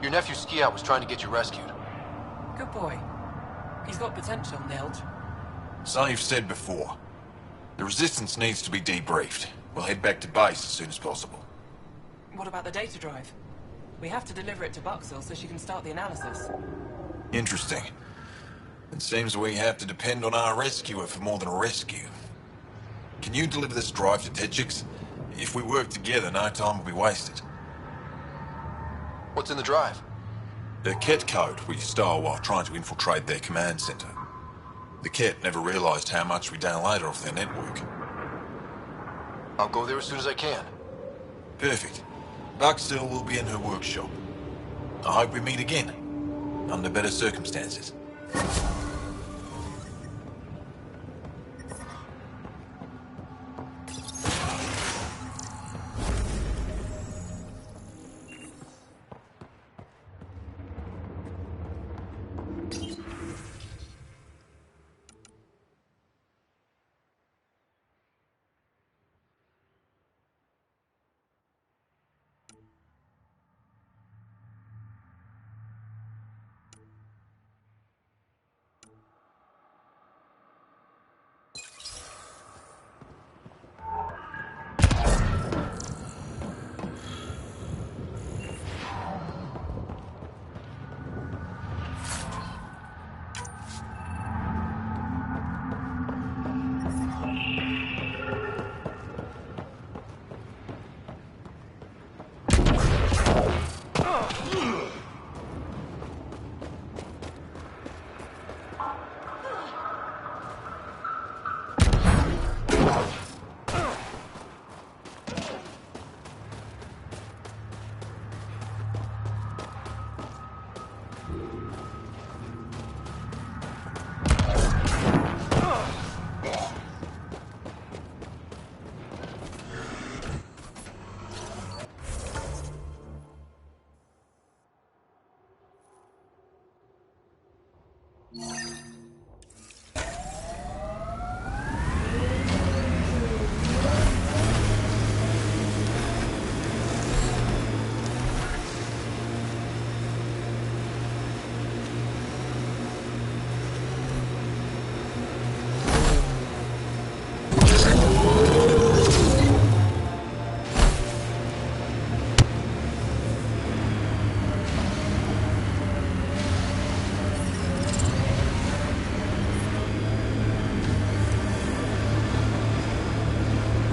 Your nephew Ski-Out was trying to get you rescued.
Good boy. He's got potential, Nilge.
So you've said before. The Resistance needs to be debriefed. We'll head back to base as soon as possible.
What about the data drive? We have to deliver it to Buxel so she can start the analysis.
Interesting. It seems we have to depend on our rescuer for more than a rescue. Can you deliver this drive to Tetchix? If we work together, no time will be wasted.
What's in the drive?
The Ket code we stole while trying to infiltrate their command center. The Ket never realized how much we downloaded off their network.
I'll go there as soon as I can.
Perfect. Buxel will be in her workshop. I hope we meet again, under better circumstances.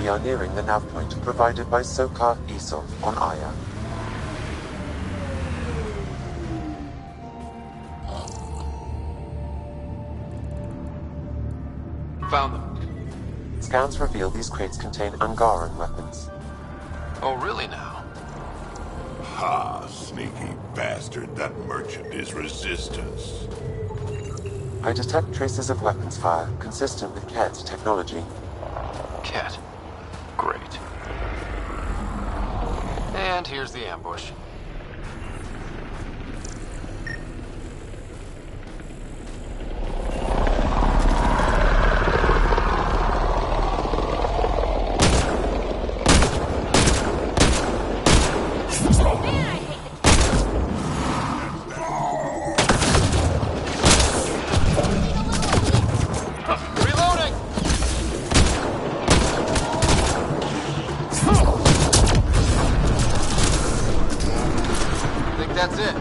We are nearing the nav point provided by Sokar Isov on Aya.
Found them.
Scans reveal these crates contain Angaran weapons.
Oh, really now?
Ha, sneaky bastard. That merchant is Resistance.
I detect traces of weapons fire consistent with Ket's technology.
Ket. Great. And here's the ambush. That's it.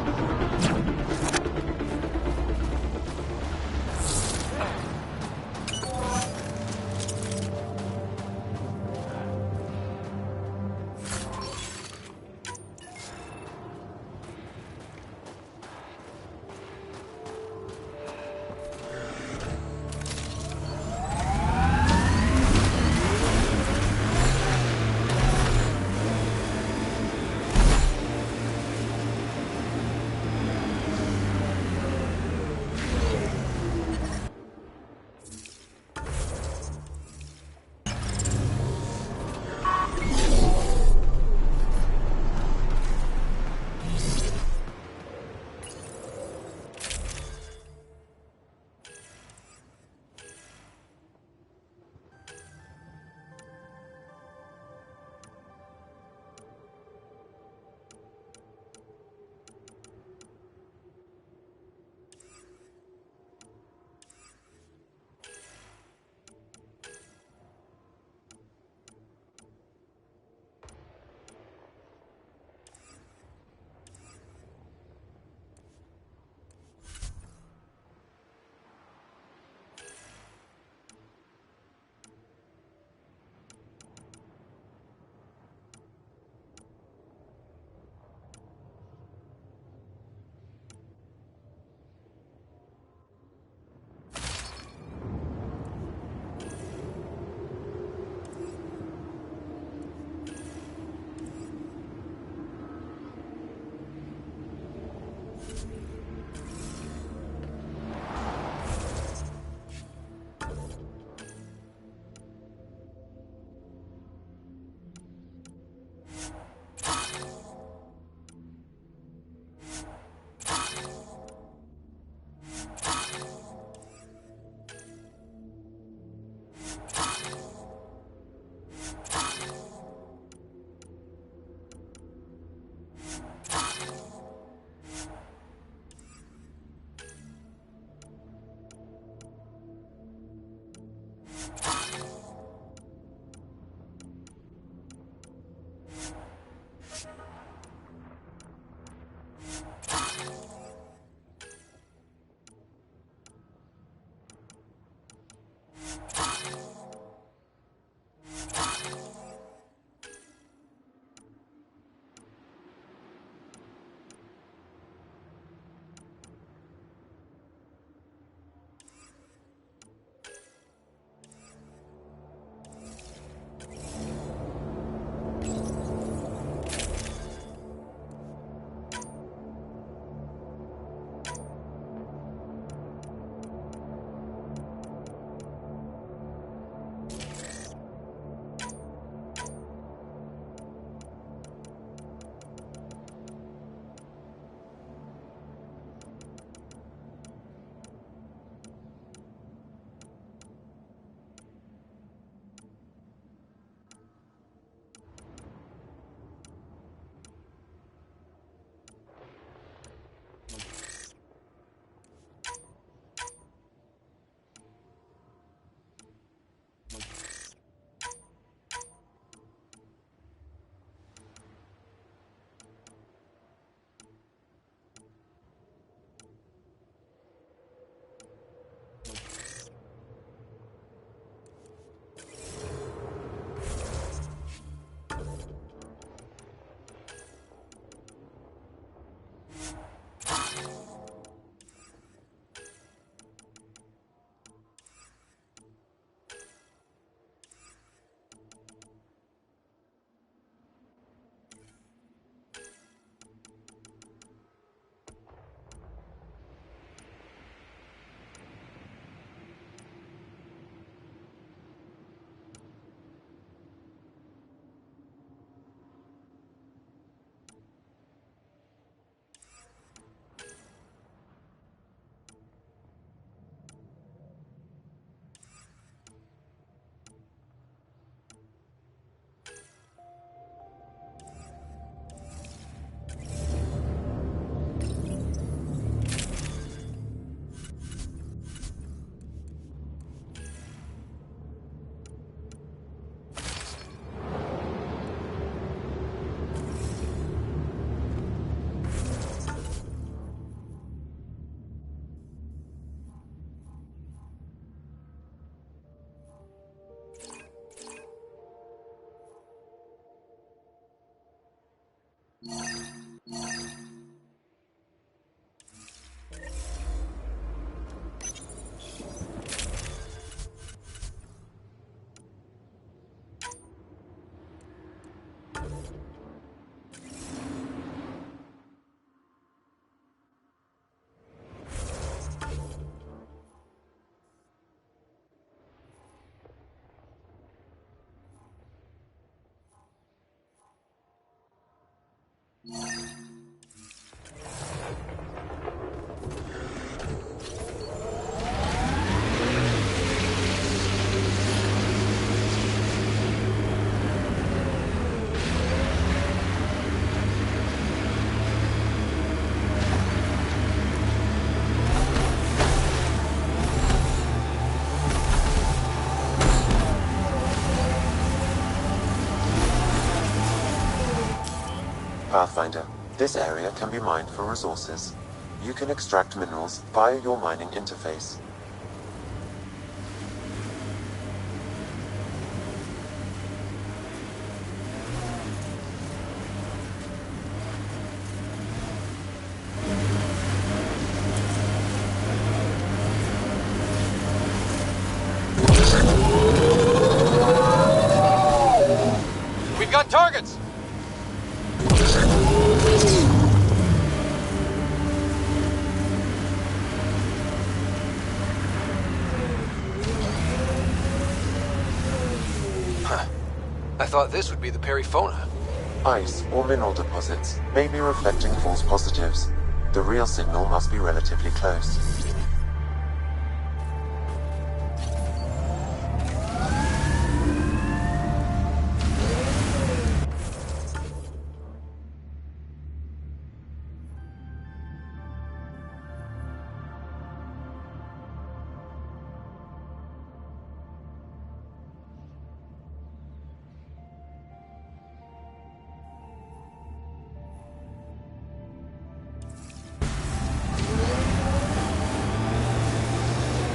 Pathfinder, this area can be mined for resources. You can extract minerals via your mining interface.
We've got targets! I thought this would be the Perifona.
Ice or mineral deposits may be reflecting false positives. The real signal must be relatively close.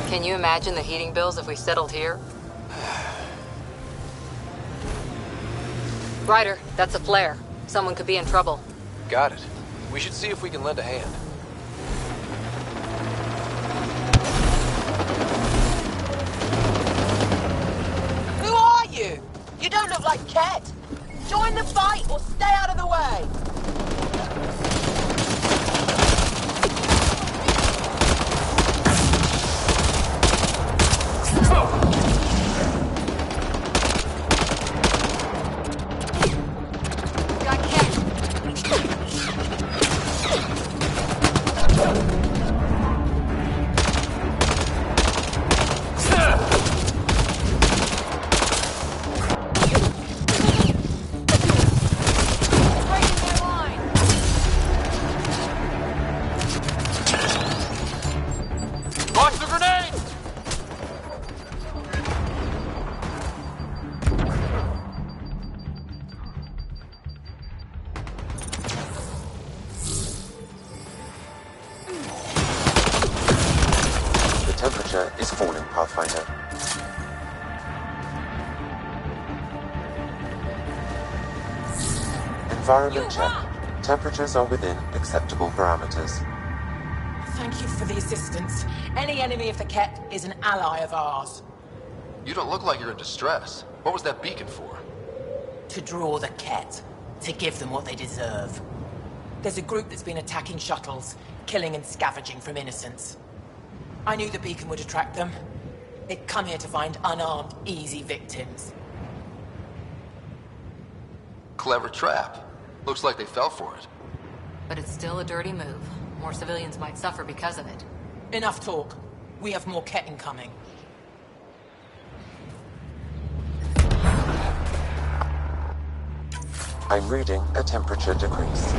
Can you imagine the heating bills if we settled here? Ryder, that's a flare. Someone could be in trouble.
Got it. We should see if we can lend a hand.
Who are you? You don't look like Ket. Join the fight or stay out of the way.
Launch the grenade!
The temperature is falling, Pathfinder. Environment check. Temperatures are within acceptable parameters.
Thank you for the assistance. Any enemy of the Ket is an ally of ours.
You don't look like you're in distress. What was that beacon for?
To draw the Ket. To give them what they deserve. There's a group that's been attacking shuttles, killing and scavenging from innocents. I knew the beacon would attract them. They'd come here to find unarmed, easy victims.
Clever trap. Looks like they fell for it.
But it's still a dirty move. More civilians might suffer because of it.
Enough talk. We have more Ket incoming.
I'm reading a temperature decrease.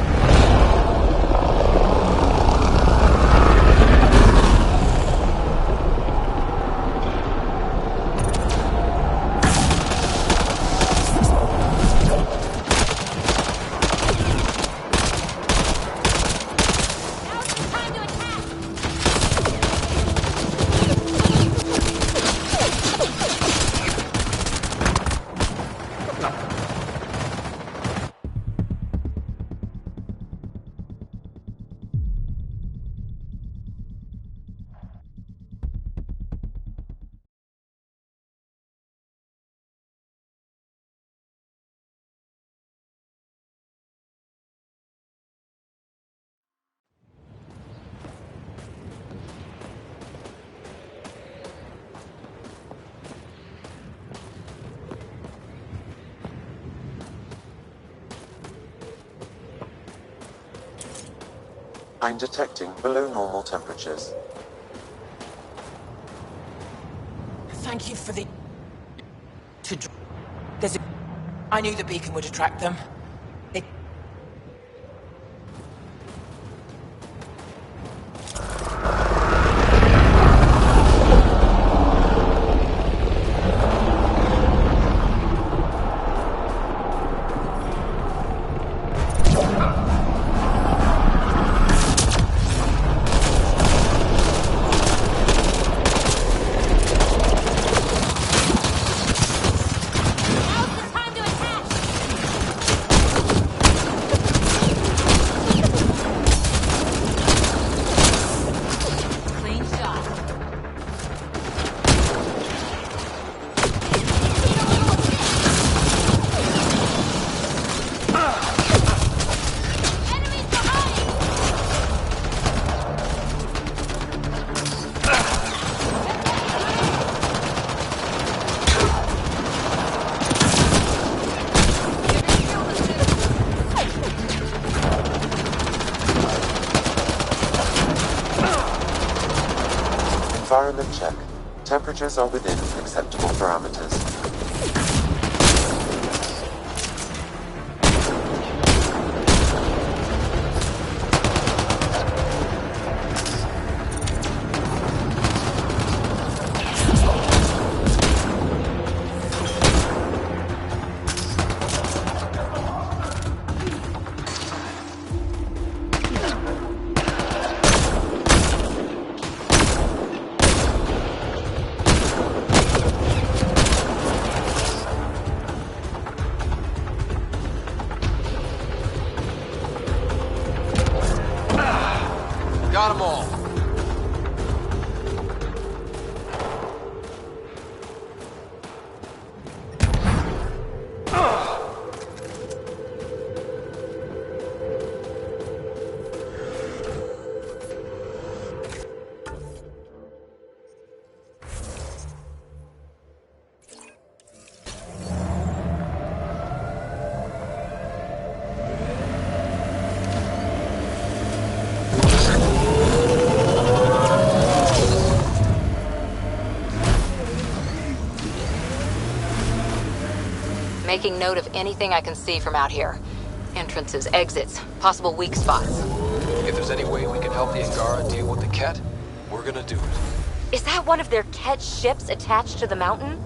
I'm detecting below normal temperatures.
Thank you for the... There's a... I knew the beacon would attract them. It...
Environment check. Temperatures are within acceptable parameters.
Got them all.
Making note of anything I can see from out here. Entrances, exits, possible weak spots.
If there's any way we can help the Angara deal with the Ket, we're gonna do it.
Is that one of their Ket ships attached to the mountain?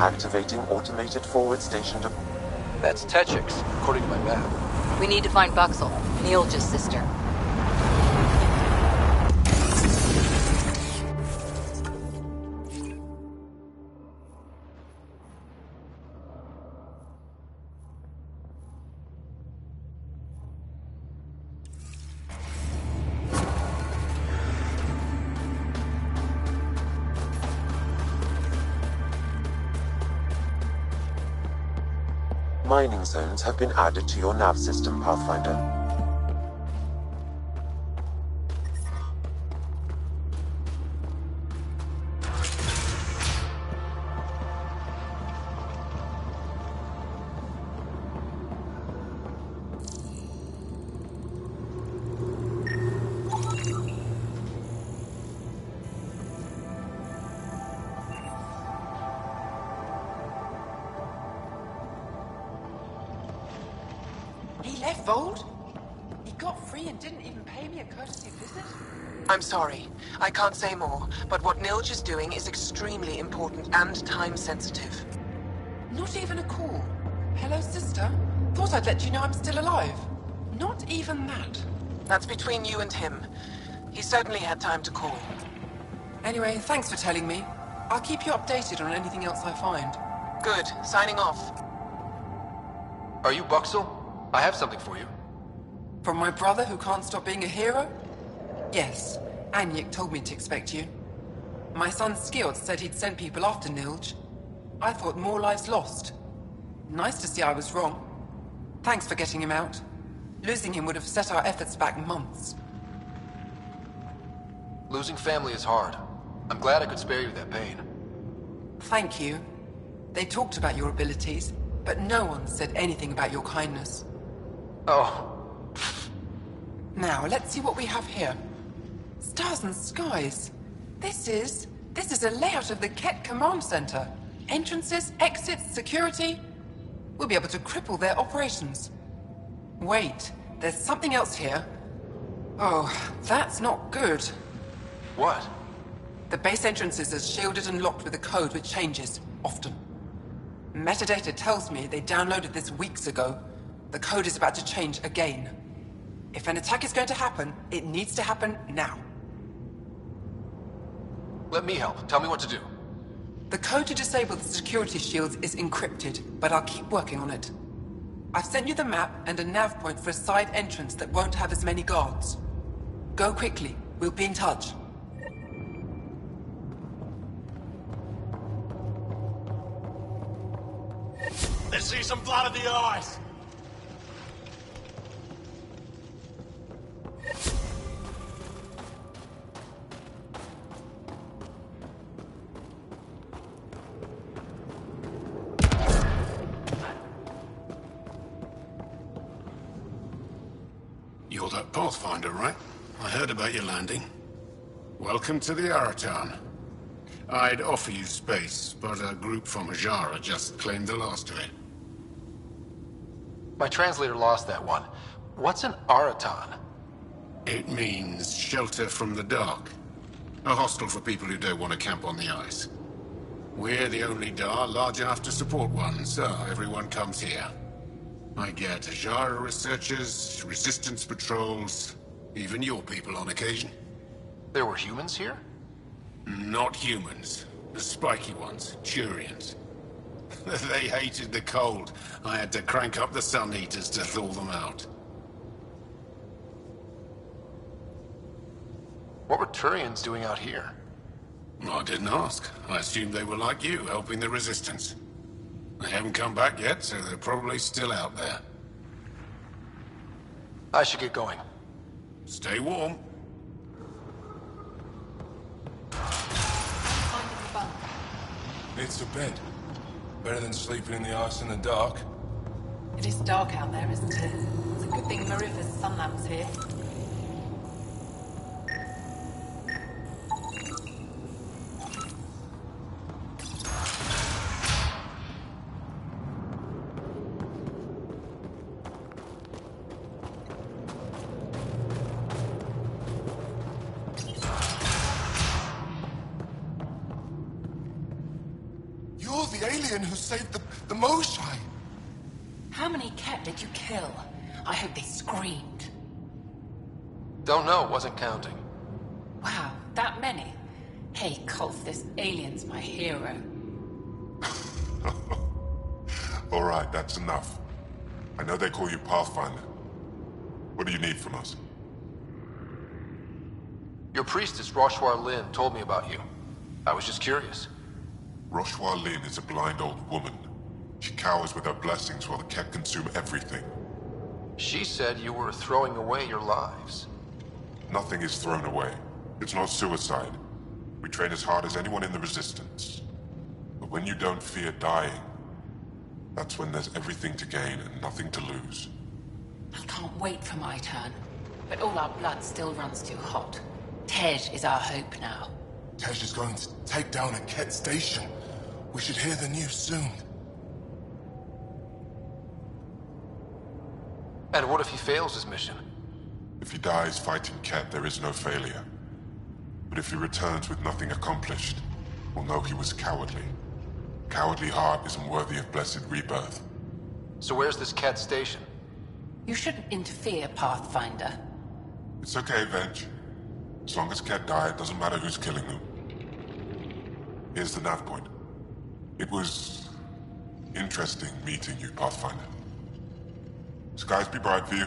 Activating automated forward station.
That's Techix, according to my map.
We need to find Buxel, Neil's sister.
Mining zones have been added to your nav system, Pathfinder.
He left Vold? He got free and didn't even pay me a courtesy visit? I'm sorry. I can't say more, but what Nilj is doing is extremely important and time-sensitive. Not even a call. Hello, sister. Thought I'd let you know I'm still alive. Not even that. That's between you and him. He certainly had time to call. Anyway, thanks for telling me. I'll keep you updated on anything else I find. Good. Signing off.
Are you Buxel? I have something for you.
From my brother who can't stop being a hero? Yes, Anyek told me to expect you. My son Skjord said he'd sent people after Nilj. I thought more lives lost. Nice to see I was wrong. Thanks for getting him out. Losing him would have set our efforts back months.
Losing family is hard. I'm glad I could spare you that pain.
Thank you. They talked about your abilities, but no one said anything about your kindness.
Oh.
Now, let's see what we have here. Stars and skies. This is a layout of the Ket Command Center. Entrances, exits, security. We'll be able to cripple their operations. Wait, there's something else here. Oh, that's not good.
What?
The base entrances are shielded and locked with a code which changes, often. Metadata tells me they downloaded this weeks ago. The code is about to change again. If an attack is going to happen, it needs to happen now.
Let me help. Tell me what to do.
The code to disable the security shields is encrypted, but I'll keep working on it. I've sent you the map and a nav point for a side entrance that won't have as many guards. Go quickly. We'll be in touch.
Let's see some blood of the eyes!
You're that Pathfinder, right? I heard about your landing. Welcome to the Araton. I'd offer you space, but a group from Ajara just claimed the last of it.
My translator lost that one. What's an Araton?
It means shelter from the dark. A hostel for people who don't want to camp on the ice. We're the only Dar large enough to support one, so everyone comes here. I get Ajara researchers, resistance patrols, even your people on occasion.
There were humans here?
Not humans. The spiky ones, Turians. They hated the cold. I had to crank up the sun heaters to thaw them out.
What were Turians doing out here?
I didn't ask. I assumed they were like you, helping the Resistance. They haven't come back yet, so they're probably still out there.
I should get going.
Stay warm.
It's a bed. Better than sleeping in the ice in the dark.
It is dark out there, isn't it? It's a good thing Marifa's sun lamp's here.
You're the alien who saved the Moshai!
How many cat did you kill? I hope they screamed.
Don't know, wasn't counting.
Wow, that many? Hey, Kolf, this alien's my hero.
Alright, that's enough. I know they call you Pathfinder. What do you need from us?
Your priestess, Roshwar Lin, told me about you. I was just curious.
Roshwar Lin is a blind old woman. She cowers with her blessings while the Ket consume everything.
She said you were throwing away your lives.
Nothing is thrown away. It's not suicide. We train as hard as anyone in the Resistance. But when you don't fear dying, that's when there's everything to gain and nothing to lose.
I can't wait for my turn. But all our blood still runs too hot. Tej is our hope now.
Tej is going to take down a Ket station. We should hear the news soon.
And what if he fails his mission?
If he dies fighting Ket, there is no failure. But if he returns with nothing accomplished, we'll know he was cowardly. Cowardly heart isn't worthy of blessed rebirth.
So where's this Ket station?
You shouldn't interfere, Pathfinder.
It's okay, Venge. As long as Ket die, it doesn't matter who's killing them. Here's the nav point. It was interesting meeting you, Pathfinder. Skies be bright for you.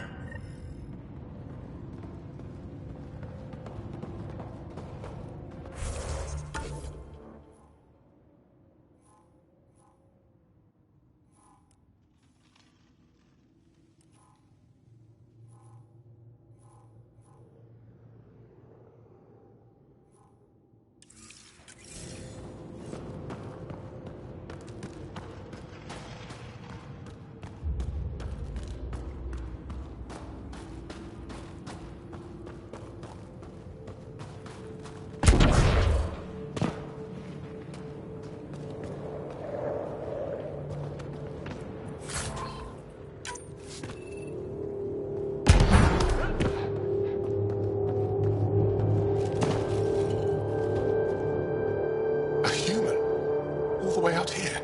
Way out here.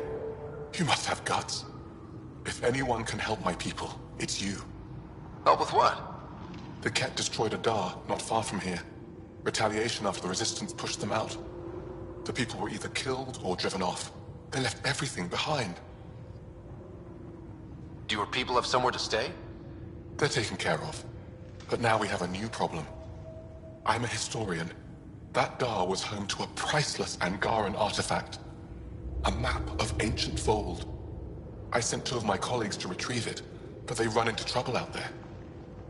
You must have guts. If anyone can help my people, it's you.
Help with what?
The Ket destroyed a Dar not far from here. Retaliation after the Resistance pushed them out. The people were either killed or driven off. They left everything behind.
Do your people have somewhere to stay?
They're taken care of. But now we have a new problem. I'm a historian. That Dar was home to a priceless Angaran artifact. A map of ancient Vold. I sent 2 of my colleagues to retrieve it, but they run into trouble out there.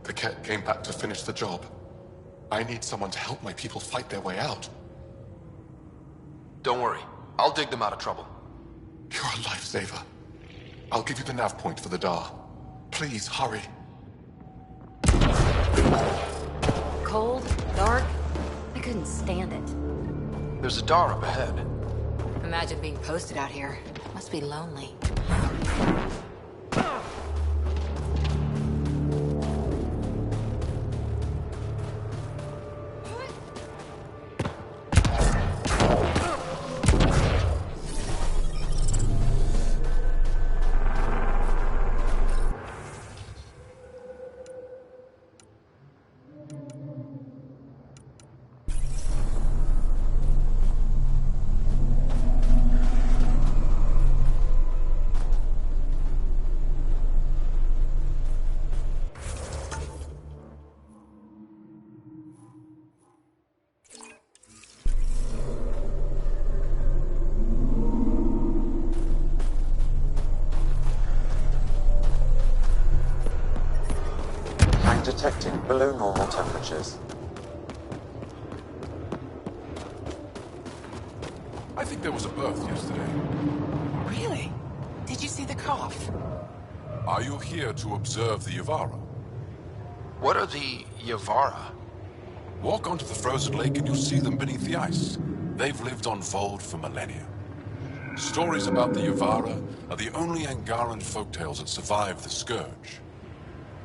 The Ket came back to finish the job. I need someone to help my people fight their way out.
Don't worry. I'll dig them out of trouble.
You're a lifesaver. I'll give you the nav point for the Dar. Please, hurry.
Cold, dark. I couldn't stand it.
There's a Dar up ahead.
Imagine being posted out here. Must be lonely.
Detecting below normal temperatures.
I think there was a birth yesterday.
Really? Did you see the calf?
Are you here to observe the Yavara?
What are the Yavara?
Walk onto the frozen lake and you'll see them beneath the ice. They've lived on Vold for millennia. Stories about the Yavara are the only Angaran folktales that survive the Scourge.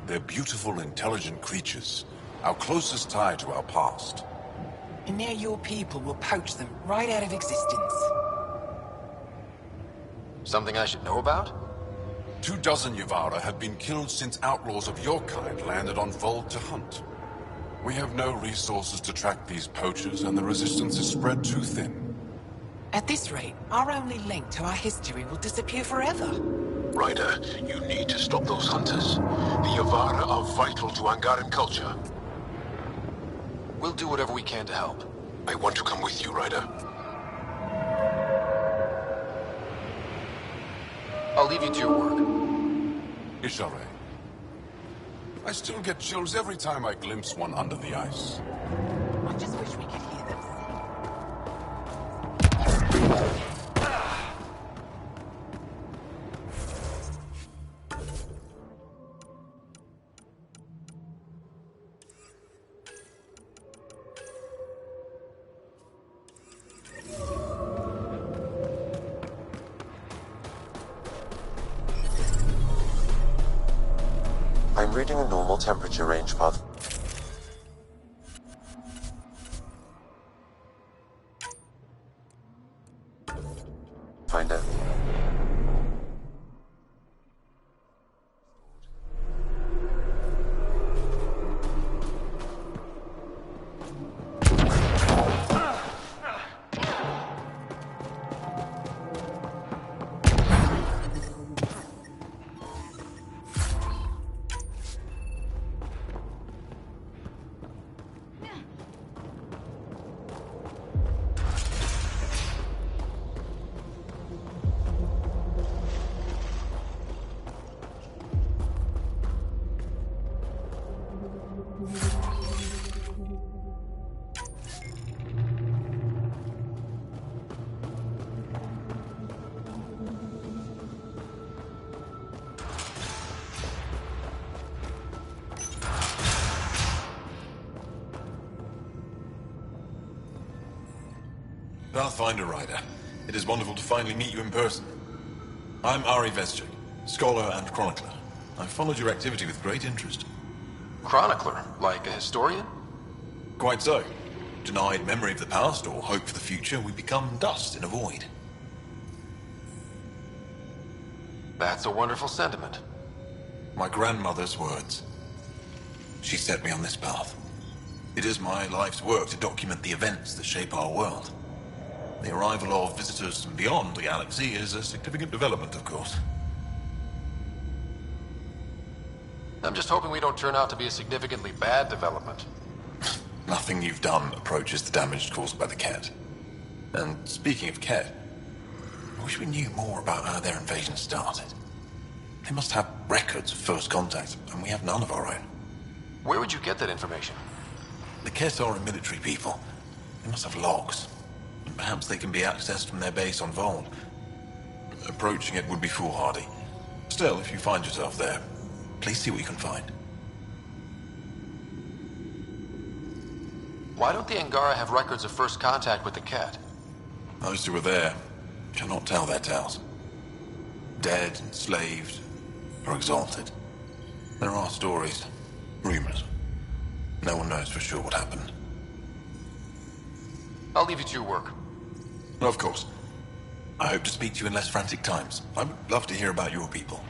They're beautiful, intelligent creatures, our closest tie to our past.
And now your people will poach them right out of existence.
Something I should know about?
24 Yavara have been killed since outlaws of your kind landed on Vold to hunt. We have no resources to track these poachers, and the resistance is spread too thin.
At this rate, our only link to our history will disappear forever.
Ryder, you need to stop those hunters. The Yavara are vital to Angaran culture.
We'll do whatever we can to help.
I want to come with you, Ryder.
I'll leave you to your work.
Ishare. I still get chills every time I glimpse one under the ice.
I just wish we could hear them.
I'm reading a normal temperature range path. Find it.
Pathfinder Rider. It is wonderful to finally meet you in person. I'm Ari Vezchik, scholar and chronicler. I've followed your activity with great interest.
Chronicler? Like a historian?
Quite so. Denied memory of the past or hope for the future, we become dust in a void.
That's a wonderful sentiment.
My grandmother's words. She set me on this path. It is my life's work to document the events that shape our world. The arrival of visitors from beyond the galaxy is a significant development, of course.
I'm just hoping we don't turn out to be a significantly bad development.
Nothing you've done approaches the damage caused by the Ket. And speaking of Ket, I wish we knew more about how their invasion started. They must have records of first contact, and we have none of our own.
Where would you get that information?
The Ket are a military people. They must have logs. And perhaps they can be accessed from their base on Vold. Approaching it would be foolhardy. Still, if you find yourself there, please see what you can find.
Why don't the Angara have records of first contact with the Ket?
Those who were there cannot tell their tales. Dead, enslaved, or exalted. There are stories, rumors. No one knows for sure what happened.
I'll leave you to your work.
Of course. I hope to speak to you in less frantic times. I would love to hear about your people.